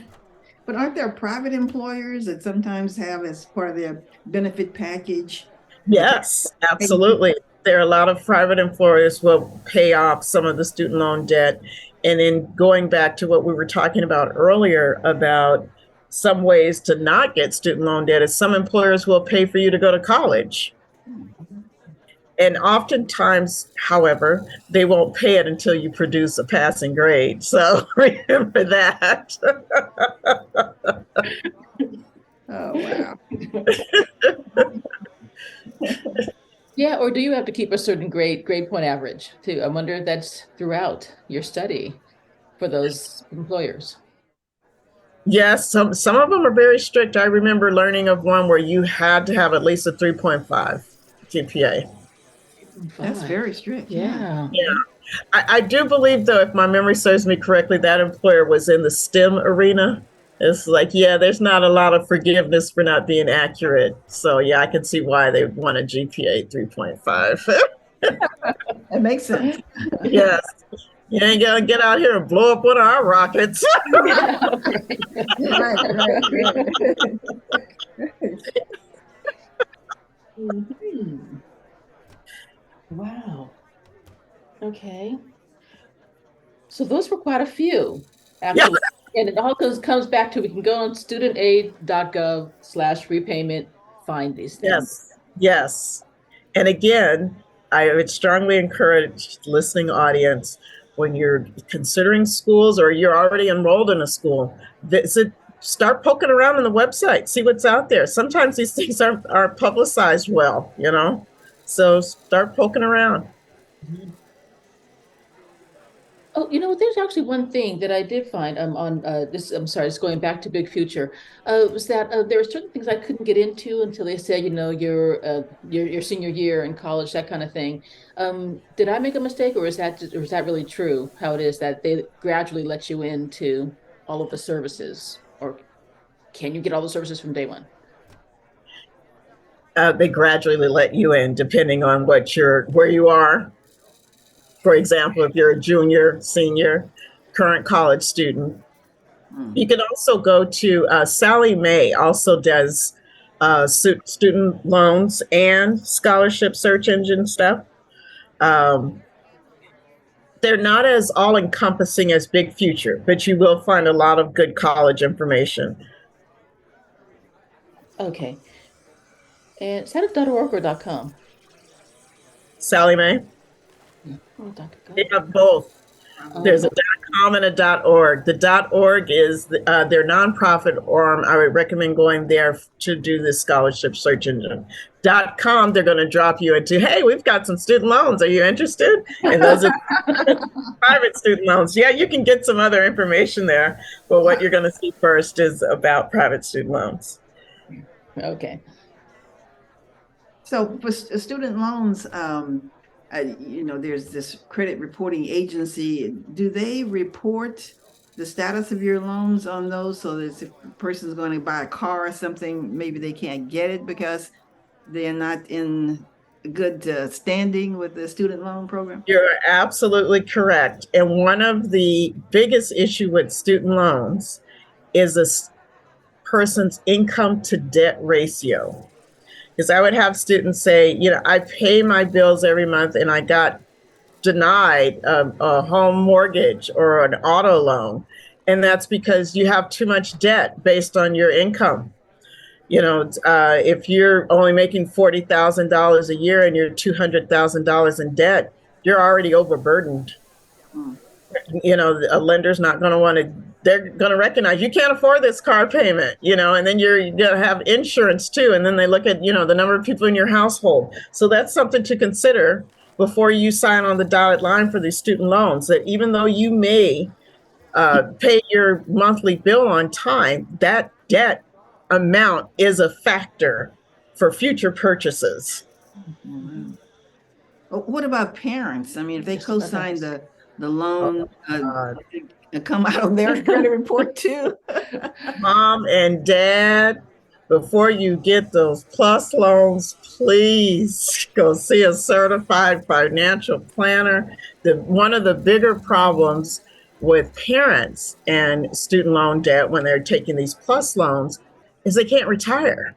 But aren't there private employers that sometimes have as part of their benefit package? Yes, absolutely. There are a lot of private employers will pay off some of the student loan debt. And then going back to what we were talking about earlier about some ways to not get student loan debt is some employers will pay for you to go to college. And oftentimes, however, they won't pay it until you produce a passing grade. So remember that. Oh, wow. Yeah, or do you have to keep a certain grade point average too? I wonder if that's throughout your study for those employers. Yes, some of them are very strict. I remember learning of one where you had to have at least a 3.5 GPA. That's very strict. Yeah. Yeah. I do believe, though, if my memory serves me correctly, that employer was in the STEM arena. It's like, yeah, there's not a lot of forgiveness for not being accurate. So, yeah, I can see why they want a GPA 3.5. It makes sense. Yes. You ain't gonna get out here and blow up one of our rockets. Right. Mhm. Wow. Okay. So those were quite a few, actually. And it all comes back to, we can go on studentaid.gov/repayment, find these things. Yes. Yes. And again, I would strongly encourage the listening audience, when you're considering schools or you're already enrolled in a school, start poking around on the website, see what's out there. Sometimes these things aren't publicized well, you know, so start poking around. Oh, there's actually one thing that I did find on this. I'm sorry, it's going back to Big Future. Was that there were certain things I couldn't get into until they said, your senior year in college, that kind of thing. Did I make a mistake, or is that really true? How it is that they gradually let you into all of the services, or can you get all the services from day one? They gradually let you in depending on where you are. For example, if you're a junior, senior, current college student, you can also go to Sally Mae also does student loans and scholarship search engine stuff. They're not as all encompassing as Big Future, but you will find a lot of good college information. Okay. And is that a .org or .com? Sally Mae? They have both. There's a .com and a .org. The .org is their nonprofit arm. I would recommend going there to do this scholarship search engine. .com, they're going to drop you into, hey, we've got some student loans. Are you interested? And those are private student loans. Yeah, you can get some other information there, but what you're going to see first is about private student loans. Okay. So for student loans, there's this credit reporting agency. Do they report the status of your loans on those, so that if a person's going to buy a car or something, maybe they can't get it because they're not in good standing with the student loan program? You're absolutely correct. And one of the biggest issue with student loans is a person's income to debt ratio. Because I would have students say, I pay my bills every month and I got denied a home mortgage or an auto loan. And that's because you have too much debt based on your income. If you're only making $40,000 a year and you're $200,000 in debt, you're already overburdened. A lender's not going to want to, they're going to recognize you can't afford this car payment, and then you're going to have insurance too. And then they look at, the number of people in your household. So that's something to consider before you sign on the dotted line for these student loans, that even though you may pay your monthly bill on time, that debt amount is a factor for future purchases. Mm-hmm. What about parents? I mean, if they co-sign the loan, come out on their credit report too. Mom and dad, before you get those plus loans, please go see a certified financial planner. One of the bigger problems with parents and student loan debt when they're taking these plus loans is they can't retire.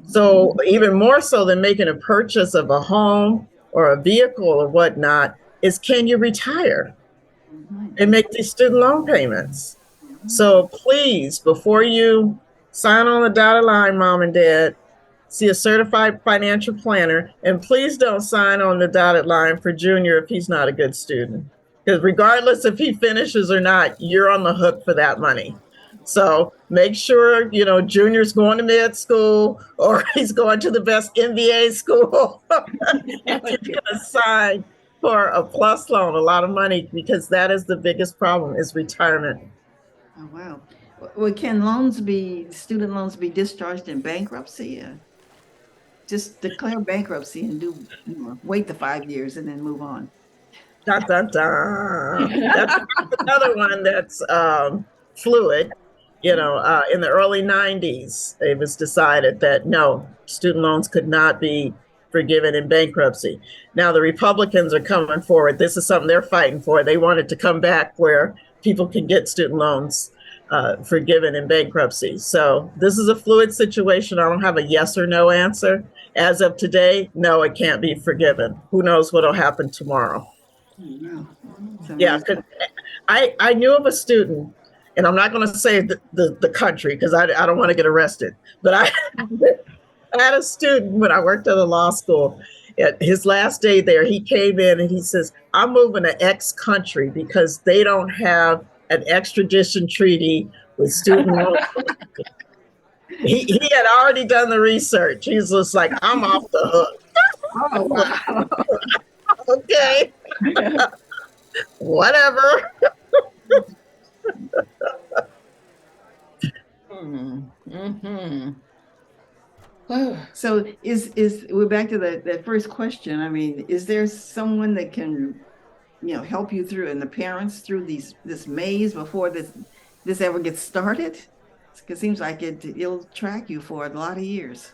So even more so than making a purchase of a home or a vehicle or whatnot is, can you retire and make these student loan payments? So please, before you sign on the dotted line, mom and dad, see a certified financial planner, and please don't sign on the dotted line for Junior if he's not a good student. Because regardless if he finishes or not, you're on the hook for that money. So make sure, Junior's going to med school or he's going to the best MBA school. And you're going to sign for a plus loan, a lot of money, because that is the biggest problem, is retirement. Oh, wow. Well, can student loans be discharged in bankruptcy? Just declare bankruptcy and wait the 5 years and then move on. Dun, dun, dun. That's another one that's fluid. In the early 90s, it was decided that no, student loans could not be forgiven in bankruptcy. Now the Republicans are coming forward. This is something they're fighting for. They want it to come back where people can get student loans forgiven in bankruptcy. So this is a fluid situation. I don't have a yes or no answer. As of today, no, it can't be forgiven. Who knows what'll happen tomorrow? Yeah, I knew of a student, and I'm not going to say the country because I don't want to get arrested, but I had a student when I worked at a law school. At his last day there, he came in and he says, I'm moving to X country because they don't have an extradition treaty with student loans. He had already done the research. He's just like, I'm off the hook. Oh, wow. Okay. Whatever. Mm-hmm. So we're back to that first question. I mean, is there someone that can, help you through, and the parents through this maze before this ever gets started? It seems like it'll track you for a lot of years.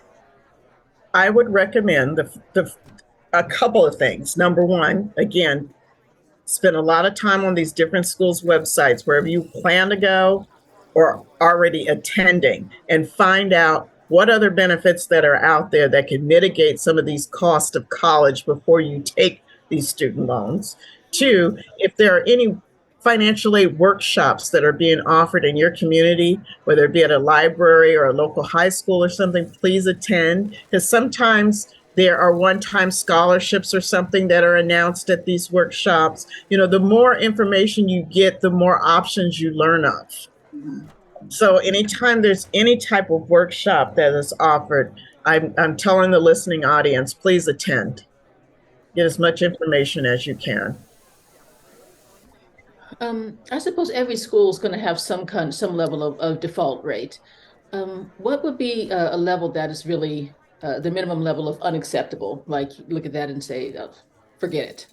I would recommend a couple of things. Number one, again, spend a lot of time on these different schools' websites, wherever you plan to go or already attending, and find out what other benefits that are out there that can mitigate some of these costs of college before you take these student loans. Two, if there are any financial aid workshops that are being offered in your community, whether it be at a library or a local high school or something, please attend, because sometimes there are one-time scholarships or something that are announced at these workshops. The more information you get, the more options you learn of. So anytime there's any type of workshop that is offered, I'm telling the listening audience, please attend. Get as much information as you can. I suppose every school is going to have some level of default rate. What would be a level that is really the minimum level of unacceptable? Like, look at that and say, forget it.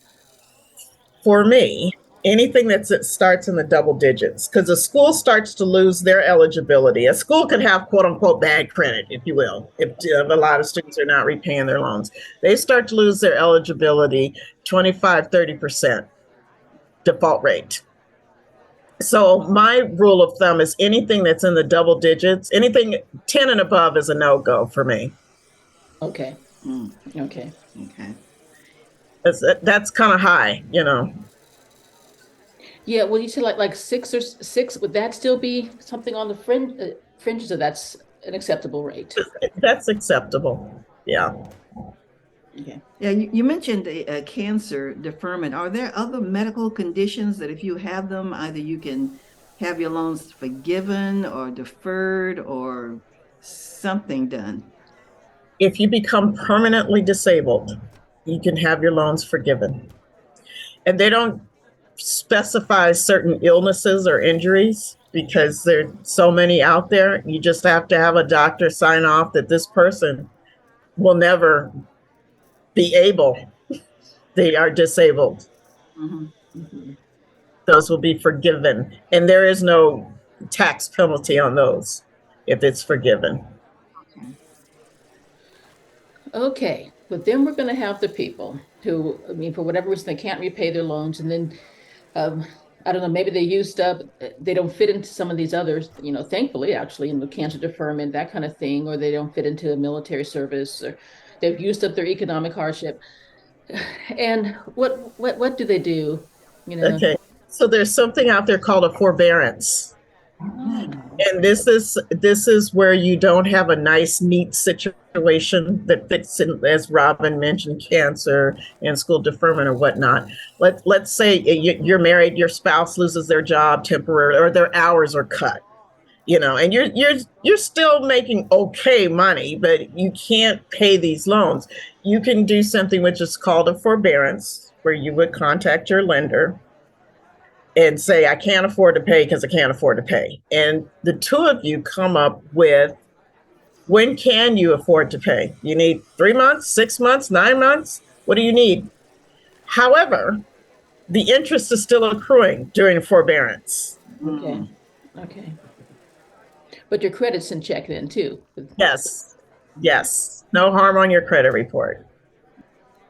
For me, Anything that starts in the double digits, because a school starts to lose their eligibility. A school could have quote unquote bad credit, if you will, if a lot of students are not repaying their loans. They start to lose their eligibility 25, 30% default rate. So my rule of thumb is anything that's in the double digits, anything 10 and above is a no-go for me. Okay. Okay. Okay. That's kind of high, you know. Yeah, well, you said like six. Would that still be something on the fringes, or that's an acceptable rate? That's acceptable. Yeah. Okay. Yeah, you mentioned cancer deferment. Are there other medical conditions that if you have them, either you can have your loans forgiven or deferred or something done? If you become permanently disabled, you can have your loans forgiven. And they don't specify certain illnesses or injuries because there's so many out there. You just have to have a doctor sign off that this person will never be able. They are disabled. Mm-hmm. Mm-hmm. Those will be forgiven. And there is no tax penalty on those if it's forgiven. Okay, but then we're going to have the people who, I mean, for whatever reason, they can't repay their loans, and then I don't know, maybe they used up, they don't fit into some of these others, you know, thankfully, actually, in the cancer deferment, that kind of thing, or they don't fit into a military service, or they've used up their economic hardship. And what do they do? You know? Okay. So there's something out there called a forbearance. Oh. And this is where you don't have a nice, neat situation that fits in, as Robin mentioned, cancer and school deferment or whatnot. Let's say you're married, your spouse loses their job temporarily, or their hours are cut, you know, and you're still making okay money, but you can't pay these loans. You can do something which is called a forbearance, where you would contact your lender and say, I can't afford to pay because I can't afford to pay. And the two of you come up with, when can you afford to pay? You need 3 months, 6 months, 9 months? What do you need? However, the interest is still accruing during forbearance. Okay. Okay. But your credit's in check then too. Yes. Yes. No harm on your credit report.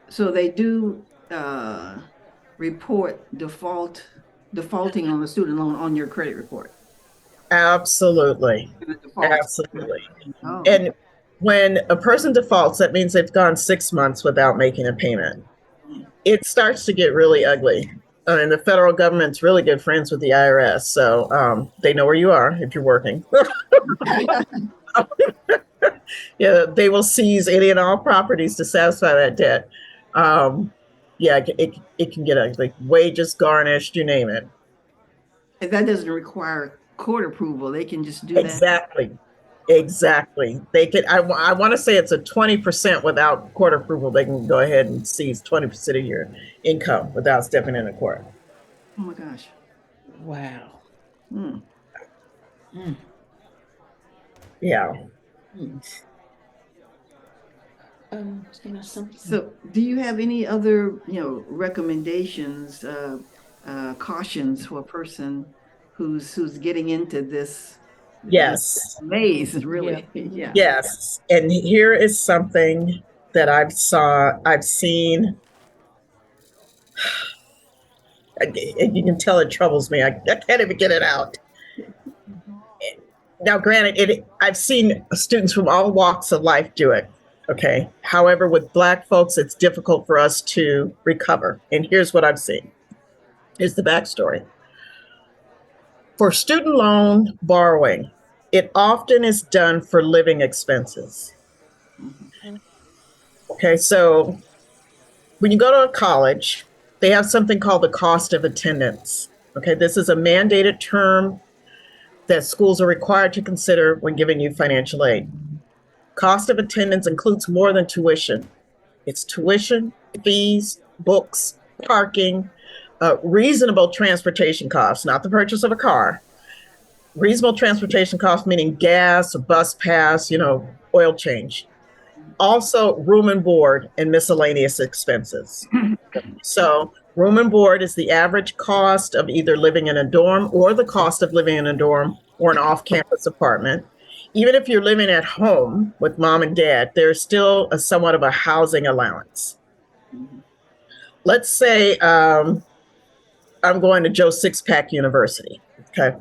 So they do report defaulting on the student loan on your credit report. Absolutely. Absolutely. Oh. And when a person defaults, that means they've gone 6 months without making a payment. It starts to get really ugly. And the federal government's really good friends with the IRS. So they know where you are if you're working. Yeah, they will seize any and all properties to satisfy that debt. Yeah, it can get ugly. Wages garnished, you name it. And that doesn't require court approval. They can just do that. Exactly. They could. I want to say it's a 20% without court approval. They can go ahead and seize 20% of your income without stepping into court. Oh my gosh. Wow. Hmm. Yeah. So, do you have any other, recommendations, cautions for a person who's getting into this? Yes. Maze, really. Yeah. Yes. And here is something that I've seen. You can tell it troubles me. I can't even get it out. Now, granted, I've seen students from all walks of life do it. Okay. However, with Black folks, it's difficult for us to recover. And here's what I've seen. Here's the backstory. For student loan borrowing, it often is done for living expenses. Okay. So when you go to a college, they have something called the cost of attendance. Okay. This is a mandated term that schools are required to consider when giving you financial aid. Cost of attendance includes more than tuition. It's tuition, fees, books, parking, reasonable transportation costs, not the purchase of a car. Reasonable transportation costs, meaning gas, a bus pass, oil change. Also room and board and miscellaneous expenses. So Room and board is the average cost of either living in a dorm or the cost of living in a dorm or an off-campus apartment. Even if you're living at home with mom and dad, there's still a somewhat of a housing allowance. Let's say I'm going to Joe Sixpack University, okay?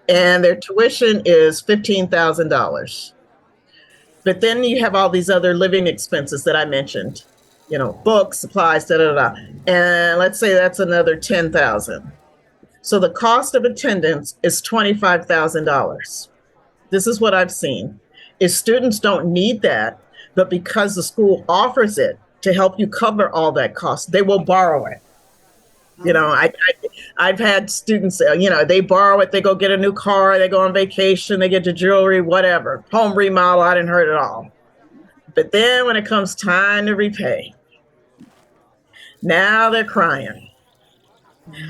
And their tuition is $15,000. But then you have all these other living expenses that I mentioned, you know, books, supplies, da da da. And let's say that's another $10,000. So the cost of attendance is $25,000. This is what I've seen. Is students don't need that, but because the school offers it to help you cover all that cost, they will borrow it. You know, I've had students, you know, they borrow it, they go get a new car, they go on vacation, they get the jewelry, whatever, home remodel, I didn't hurt it all. But then when it comes time to repay, now they're crying.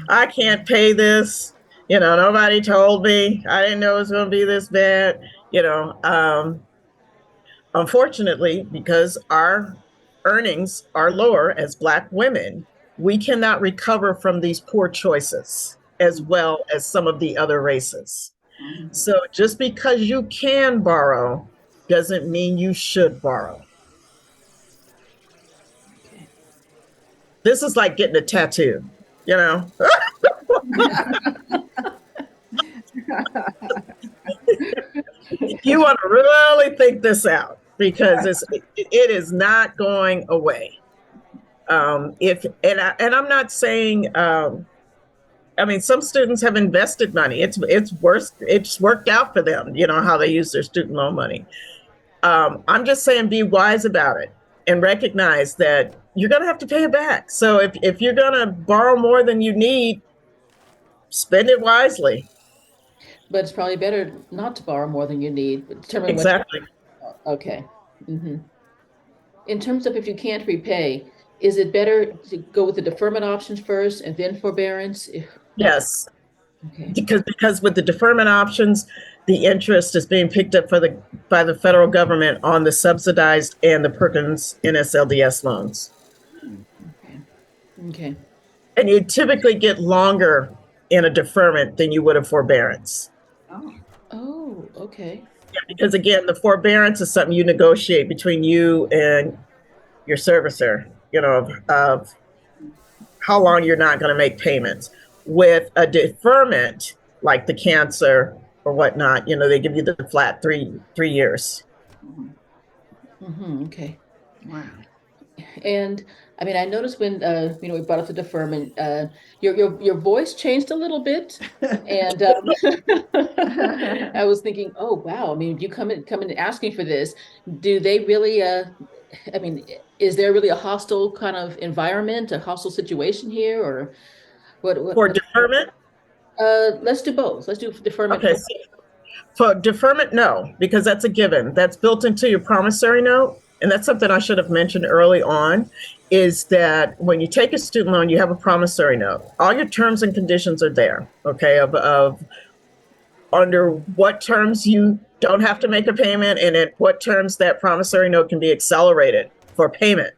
I can't pay this. You know, nobody told me. I didn't know it was going to be this bad. You know, unfortunately, because our earnings are lower as Black women, we cannot recover from these poor choices as well as some of the other races. So just because you can borrow doesn't mean you should borrow. Okay. This is like getting a tattoo, you know? You want to really think this out because it is not going away. I'm not saying, I mean, some students have invested money. It's worked out for them, you know, how they use their student loan money. I'm just saying be wise about it and recognize that you're going to have to pay it back. So if you're going to borrow more than you need, spend it wisely. But it's probably better not to borrow more than you need. But determine exactly. Okay. Mm-hmm. In terms of if you can't repay, is it better to go with the deferment options first and then forbearance? Yes. Okay. Because with the deferment options, the interest is being picked up by the federal government on the subsidized and the Perkins NSLDS loans. Okay. And you typically get longer in a deferment than you would a forbearance. Oh, okay. Yeah, because again, the forbearance is something you negotiate between you and your servicer, you know, of how long you're not going to make payments. With a deferment, like the cancer or whatnot, you know, they give you the flat three years. Mm-hmm. Okay. Wow. And I mean, I noticed when you know, we brought up the deferment, your voice changed a little bit, and I was thinking, oh wow, I mean, you come in asking for this, do they really? I mean, is there really a hostile kind of environment, a hostile situation here, or what? For deferment? Let's do both. Let's do deferment. Okay. For deferment, no, because that's a given. That's built into your promissory note. And that's something I should have mentioned early on, is that when you take a student loan, you have a promissory note. All your terms and conditions are there, okay, of under what terms you don't have to make a payment and at what terms that promissory note can be accelerated for payment.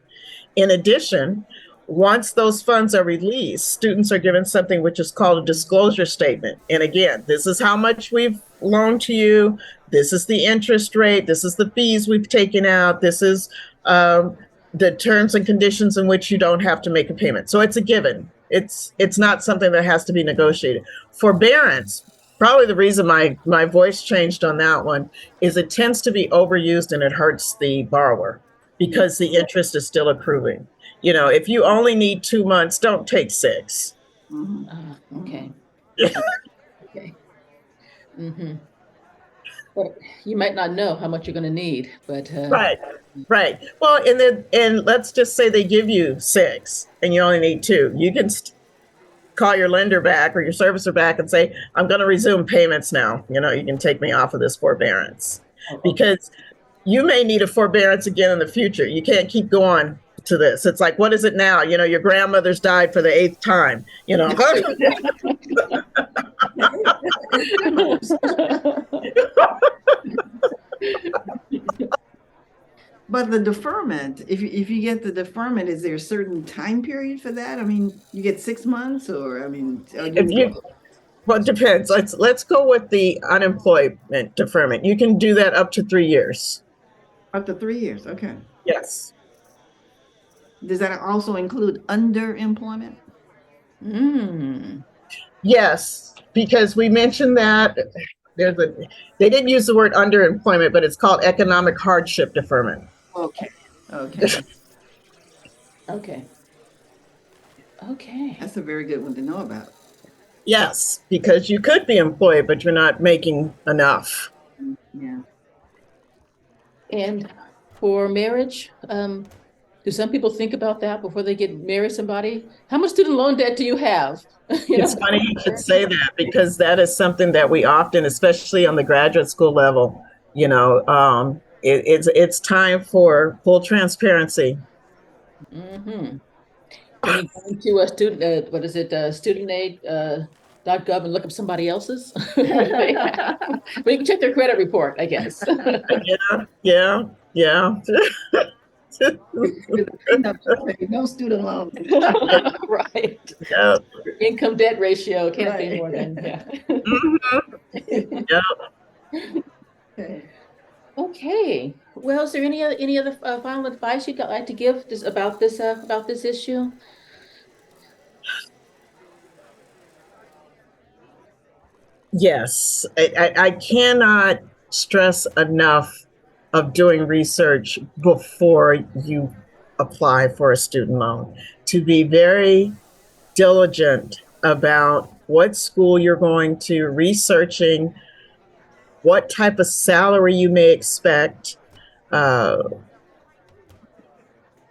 In addition, once those funds are released, students are given something which is called a disclosure statement. And again, this is how much we've loaned to you. This is the interest rate. This is the fees we've taken out. This is the terms and conditions in which you don't have to make a payment. So it's a given. It's not something that has to be negotiated. Forbearance, probably the reason my voice changed on that one is it tends to be overused and it hurts the borrower because the interest is still accruing. You know, if you only need 2 months, don't take 6. Okay. Okay. Mm-hmm. Well, you might not know how much you're going to need, but right. Well, and let's just say they give you 6 and you only need 2. You can call your lender back or your servicer back and say, I'm going to resume payments now. You know, you can take me off of this forbearance because you may need a forbearance again in the future. You can't keep going to this. It's like, what is it now? You know, your grandmother's died for the 8th time, you know. But the deferment, if you get the deferment, is there a certain time period for that? I mean, you get 6 months, or I mean, Well, it depends. Let's go with the unemployment deferment. You can do that up to 3 years. up to 3 years. Okay. Yes. Does that also include underemployment? Yes, because we mentioned that they didn't use the word underemployment, but it's called economic hardship deferment. Okay. Okay. Okay. Okay. That's a very good one to know about. Yes, because you could be employed, but you're not making enough. Yeah. And for marriage, do some people think about that before they get marry somebody? How much student loan debt do you have? It's funny you should say that, because that is something that we often, especially on the graduate school level, it's time for full transparency. Mm-hmm. Can you go into a student, what is it, studentaid.gov and look up somebody else's? Well, you can check their credit report, I guess. Yeah. No student loan. Right. Yeah. Income debt ratio can't Right. be more than, yeah. Yeah. Okay. Well, is there any other final advice you'd like to give about this issue? Yes, I cannot stress enough of doing research before you apply for a student loan, to be very diligent about what school you're going to, researching what type of salary you may expect,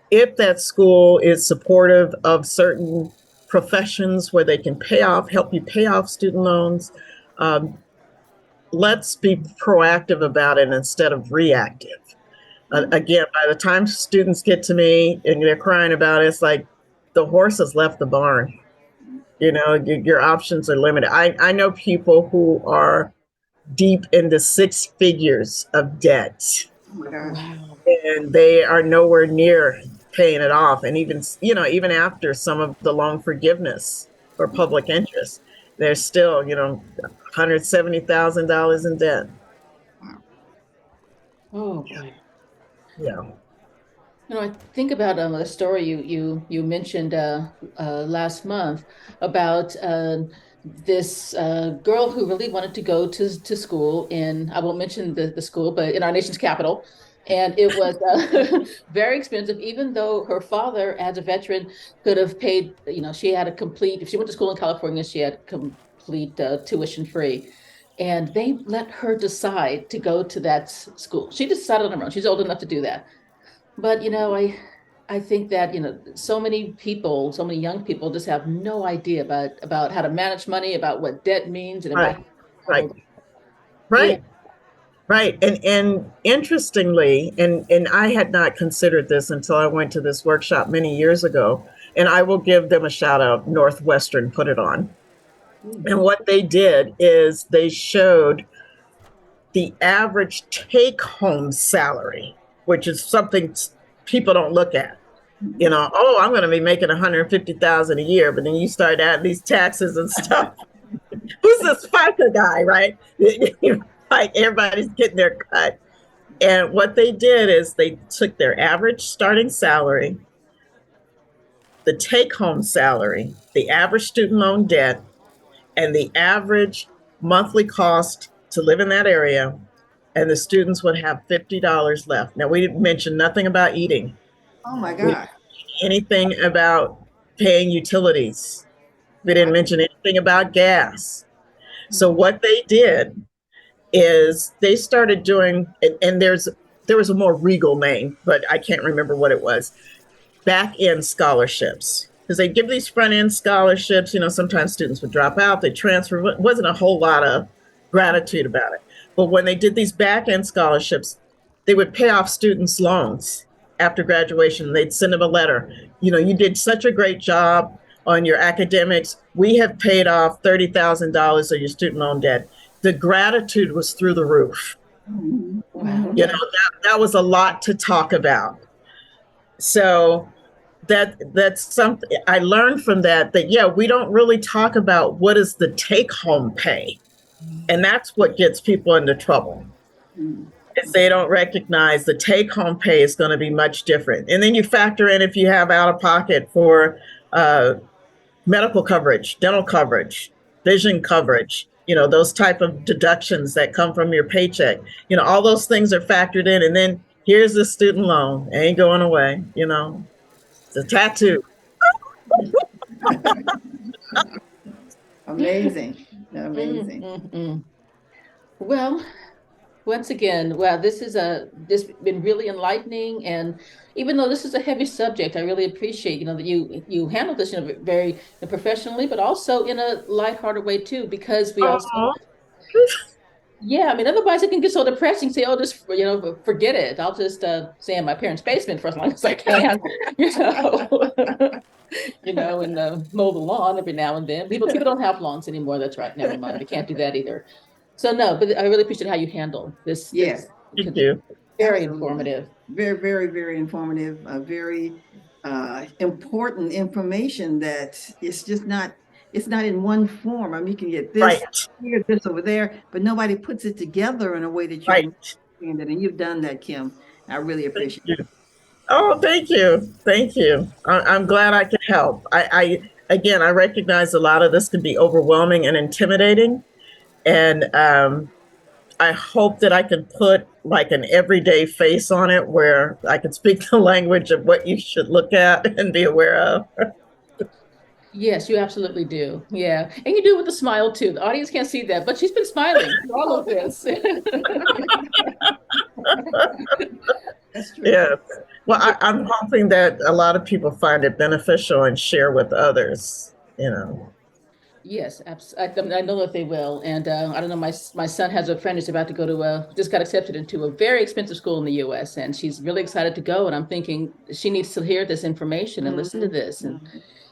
if that school is supportive of certain professions where they can help you pay off student loans. Let's be proactive about it instead of reactive. Again, by the time students get to me and they're crying about it, it's like the horse has left the barn. Your options are limited. I know people who are deep into 6 figures of debt. Oh my gosh. Wow. And they are nowhere near paying it off. And even after some of the loan forgiveness or public interest, they're still, $170,000 in debt. Oh boy. Yeah. I think about a story you mentioned last month about this girl who really wanted to go to school in, I won't mention the school, but in our nation's capital. And it was very expensive, even though her father, as a veteran, could have paid, she had if she went to school in California, she had complete tuition free. And they let her decide to go to that school. She decided on her own. She's old enough to do that. But, I think that, so many people, so many young people just have no idea about how to manage money, about what debt means. And Right. And interestingly, and I had not considered this until I went to this workshop many years ago, and I will give them a shout out. Northwestern put it on. And what they did is they showed the average take-home salary, which is something people don't look at. I'm going to be making $150,000 a year, but then you start adding these taxes and stuff. Who's this FICA guy, right? Like everybody's getting their cut. And what they did is they took their average starting salary, the take-home salary, the average student loan debt, and the average monthly cost to live in that area, and the students would have $50 left. Now, we didn't mention nothing about eating. Oh my God. Anything about paying utilities. We didn't mention anything about gas. So what they did is they started doing, and there was a more regal name, but I can't remember what it was, back-end scholarships. Because they give these front-end scholarships, sometimes students would drop out, they transfer. It wasn't a whole lot of gratitude about it. But when they did these back-end scholarships, they would pay off students' loans after graduation. They'd send them a letter. You did such a great job on your academics. We have paid off $30,000 of your student loan debt. The gratitude was through the roof. Wow. You know, that was a lot to talk about. So that's something I learned from that yeah, we don't really talk about what is the take home pay. And that's what gets people into trouble. Is they don't recognize the take home pay is going to be much different. And then you factor in if you have out of pocket for medical coverage, dental coverage, vision coverage, you know, those type of deductions that come from your paycheck. You know, all those things are factored in. And then here's the student loan. It ain't going away, you know. It's a tattoo. Amazing. Amazing. Well, once again, wow, this been really enlightening, and even though this is a heavy subject, I really appreciate that you handle this very professionally, but also in a lighthearted way too, because we also yeah, I mean, otherwise it can get so depressing. Say, oh, just forget it. I'll just stay in my parents' basement for as long as I can, and mow the lawn every now and then. People don't have lawns anymore. That's right. Never mind. We can't do that either. So no, but I really appreciate how you handle this. Yes. Thank you. Very informative. Very, very, very informative. Very important information that it's not in one form. I mean, you can get this here, this over there, but nobody puts it together in a way that you can understand it. And you've done that, Kim. I really appreciate it. Oh, thank you. Thank you. I'm glad I could help. I recognize a lot of this can be overwhelming and intimidating. And I hope that I can put like an everyday face on it where I can speak the language of what you should look at and be aware of. Yes, you absolutely do. Yeah. And you do it with a smile too. The audience can't see that, but she's been smiling through all of this. That's true. Yeah. Well, I'm hoping that a lot of people find it beneficial and share with others, Yes, I know that they will. And I don't know, my son has a friend who's about to go to just got accepted into a very expensive school in the US, and she's really excited to go. And I'm thinking she needs to hear this information and listen to this. And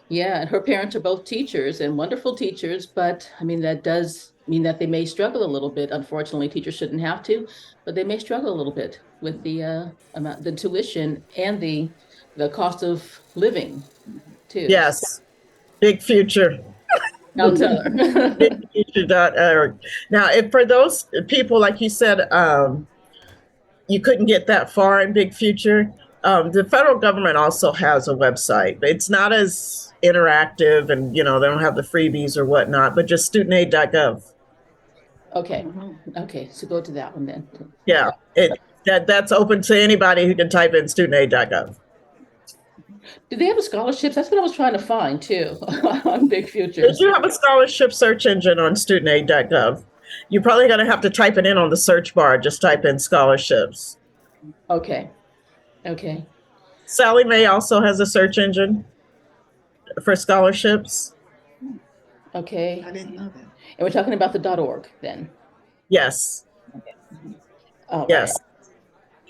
yeah, and her parents are both teachers and wonderful teachers, but I mean, that does mean that they may struggle a little bit. Unfortunately, teachers shouldn't have to, but they may struggle a little bit with the the tuition and the cost of living too. Yes. Big future. I'll tell her. Bigfuture.org. Now, if for those people, like you said, you couldn't get that far in Big Future, the federal government also has a website. It's not as interactive and, they don't have the freebies or whatnot, but just studentaid.gov. Okay. Okay. So go to that one then. Yeah. That's open to anybody who can type in studentaid.gov. Do they have the scholarships? That's what I was trying to find too on Big Future. They do have a scholarship search engine on studentaid.gov. You're probably going to have to type it in on the search bar. Just type in scholarships. Okay. Okay. Sally Mae also has a search engine for scholarships. Okay. I didn't know that. And we're talking about the .org then. Yes. Okay. Oh, yes. Right.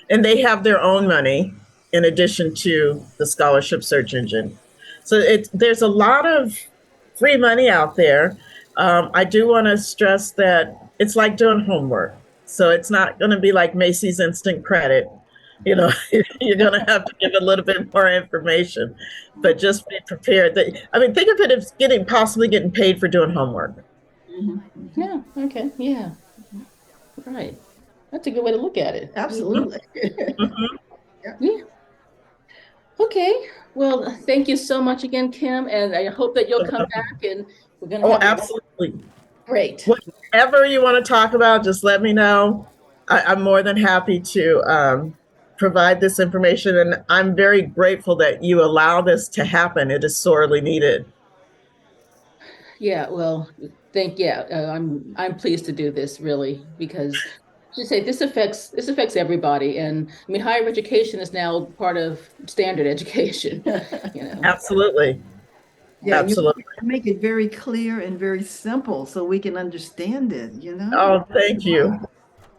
And they have their own money in addition to the scholarship search engine. So there's a lot of free money out there. I do want to stress that it's like doing homework. So it's not going to be like Macy's Instant Credit. You're going to have to give a little bit more information, but just be prepared. Think of it as possibly getting paid for doing homework. Yeah. Okay. Yeah. Right. That's a good way to look at it. Absolutely. Yeah. Okay. Well, thank you so much again, Kim, and I hope that you'll come back and we're going to have absolutely. Great. Whatever you want to talk about, just let me know. I'm more than happy to provide this information, and I'm very grateful that you allow this to happen. It is sorely needed. Yeah, well, I'm pleased to do this really, because to say this affects everybody, and I mean higher education is now part of standard education. Absolutely. Yeah, absolutely. You make it very clear and very simple so we can understand it. Oh, thank you.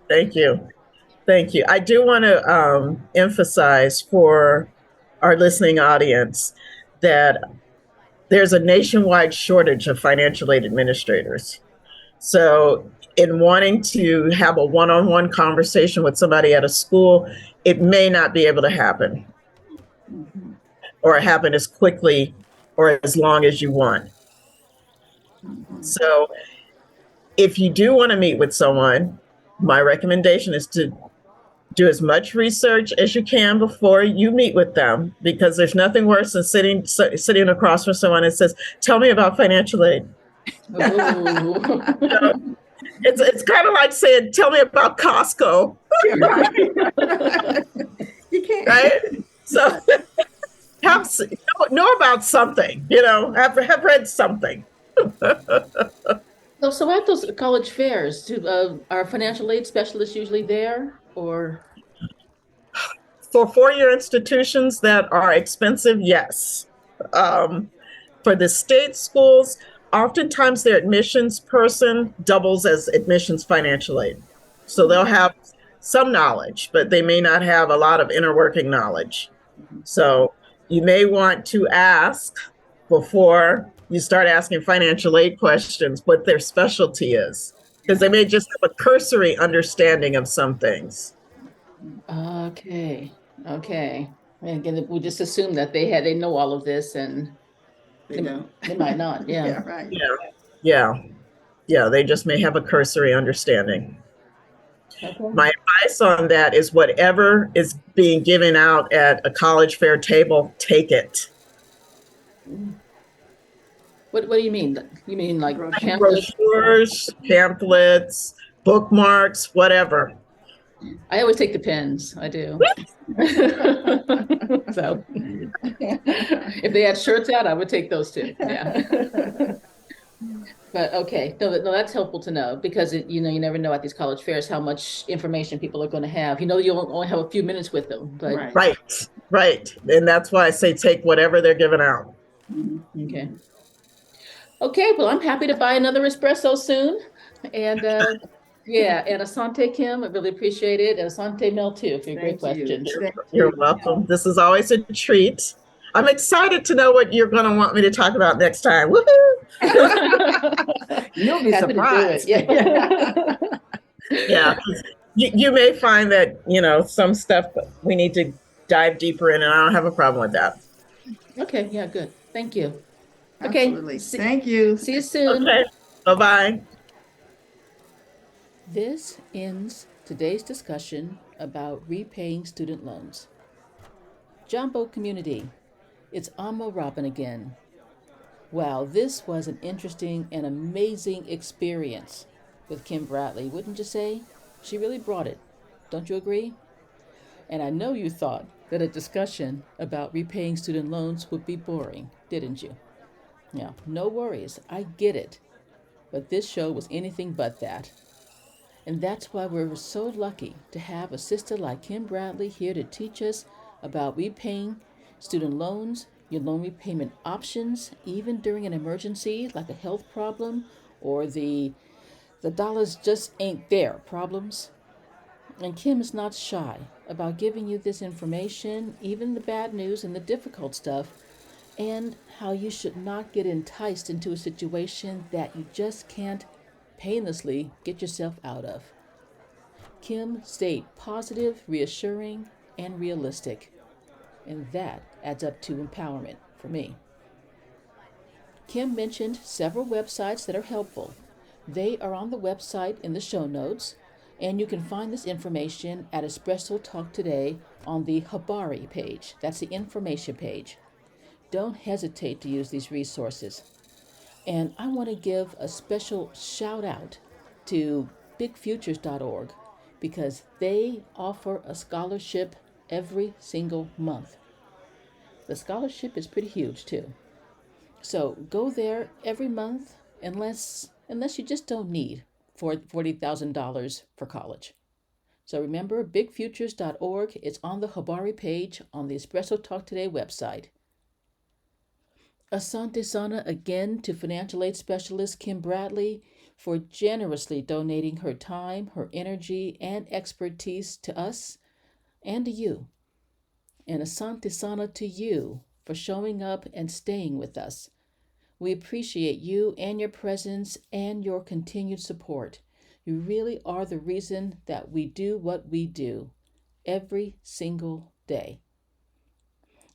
Thank you. Thank you. I do want to emphasize for our listening audience that there's a nationwide shortage of financial aid administrators. So in wanting to have a one-on-one conversation with somebody at a school, it may not be able to happen Mhm. or happen as quickly or as long as you want. Mhm. So if you do want to meet with someone, my recommendation is to do as much research as you can before you meet with them, because there's nothing worse than sitting across from someone that says, "Tell me about financial aid." Oh. It's kind of like saying, "Tell me about Costco," Yeah, right. You can't. right? So have know about something, have read something. So at those college fairs, are financial aid specialists usually there, or? For four-year institutions that are expensive, yes. Um, for the state schools, oftentimes their admissions person doubles as admissions financial aid. So they'll have some knowledge, but they may not have a lot of inner working knowledge. So you may want to ask before you start asking financial aid questions what their specialty is, because they may just have a cursory understanding of some things. Okay, okay. And again, we just assume that they know all of this, and They don't. they might not. Yeah. Yeah, right. Yeah, yeah, yeah. They just may have a cursory understanding. Okay. My advice on that is whatever is being given out at a college fair table, take it. What do you mean? You mean like Brochure. pamphlets? Brochures, pamphlets, bookmarks, whatever. I always take the pens. I do. So if they had shirts out, I would take those too. Yeah. But okay, no, that's helpful to know, because you never know at these college fairs how much information people are going to have. You'll only have a few minutes with them, but Right. Right, right. And that's why I say take whatever they're giving out. okay. Okay, well, I'm happy to buy another espresso soon. And yeah, and Asante Kim, I really appreciate it. And Asante Mel too, for your great Thank you. questions. Thank You're you. welcome. This is always a treat. I'm excited to know what you're going to want me to talk about next time. Woohoo! You'll be Happy to do it. surprised. Yeah. Yeah, 'cause you may find that, some stuff we need to dive deeper in, and I don't have a problem with that. Okay, yeah, good. Thank you. Okay, Absolutely. Thank you. see you soon. Okay, bye-bye. This ends today's discussion about repaying student loans. Jumbo community, it's Amma Robin again. Wow, this was an interesting and amazing experience with Kim Bradley, wouldn't you say? She really brought it. Don't you agree? And I know you thought that a discussion about repaying student loans would be boring, didn't you? Now, no worries, I get it. But this show was anything but that. And that's why we're so lucky to have a sister like Kim Bradley here to teach us about repaying student loans, your loan repayment options, even during an emergency like a health problem or the dollars just ain't there problems. And Kim is not shy about giving you this information, even the bad news and the difficult stuff, and how you should not get enticed into a situation that you just can't painlessly get yourself out of. Kim stayed positive, reassuring, and realistic, and that adds up to empowerment for me. Kim mentioned several websites that are helpful. They are on the website in the show notes, and you can find this information at Espresso Talk Today on the Habari page. That's the information page. Don't hesitate to use these resources. And I want to give a special shout out to bigfutures.org, because they offer a scholarship every single month. The scholarship is pretty huge too. So go there every month, unless you just don't need $40,000 for college. So remember, bigfutures.org. It's on the Habari page on the Espresso Talk Today website. Asante Sana again to financial aid specialist Kim Bradley for generously donating her time, her energy, and expertise to us and to you. And Asante Sana to you for showing up and staying with us. We appreciate you and your presence and your continued support. You really are the reason that we do what we do every single day.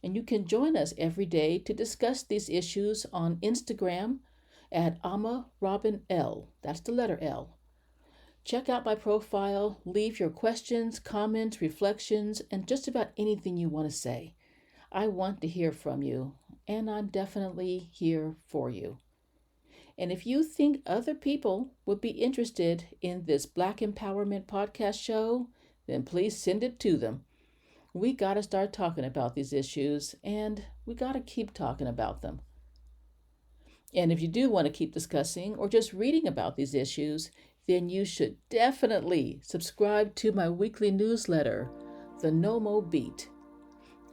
And you can join us every day to discuss these issues on Instagram at Ama Robin L. That's the letter L. Check out my profile, leave your questions, comments, reflections, and just about anything you want to say. I want to hear from you, and I'm definitely here for you. And if you think other people would be interested in this Black Empowerment podcast show, then please send it to them. We got to start talking about these issues, and we got to keep talking about them. And if you do want to keep discussing or just reading about these issues, then you should definitely subscribe to my weekly newsletter, The No-Mo Beat.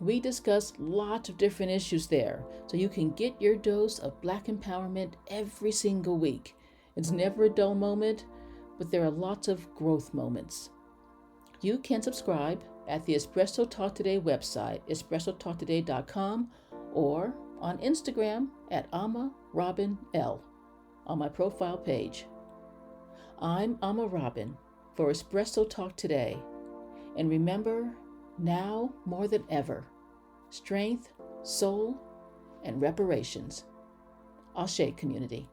We discuss lots of different issues there, so you can get your dose of Black empowerment every single week. It's never a dull moment, but there are lots of growth moments. You can subscribe at the Espresso Talk Today website, espressotalktoday.com, or on Instagram at Ama Robin L on my profile page. I'm Ama Robin for Espresso Talk Today, and remember, now more than ever, strength, soul, and reparations. Ashe, community.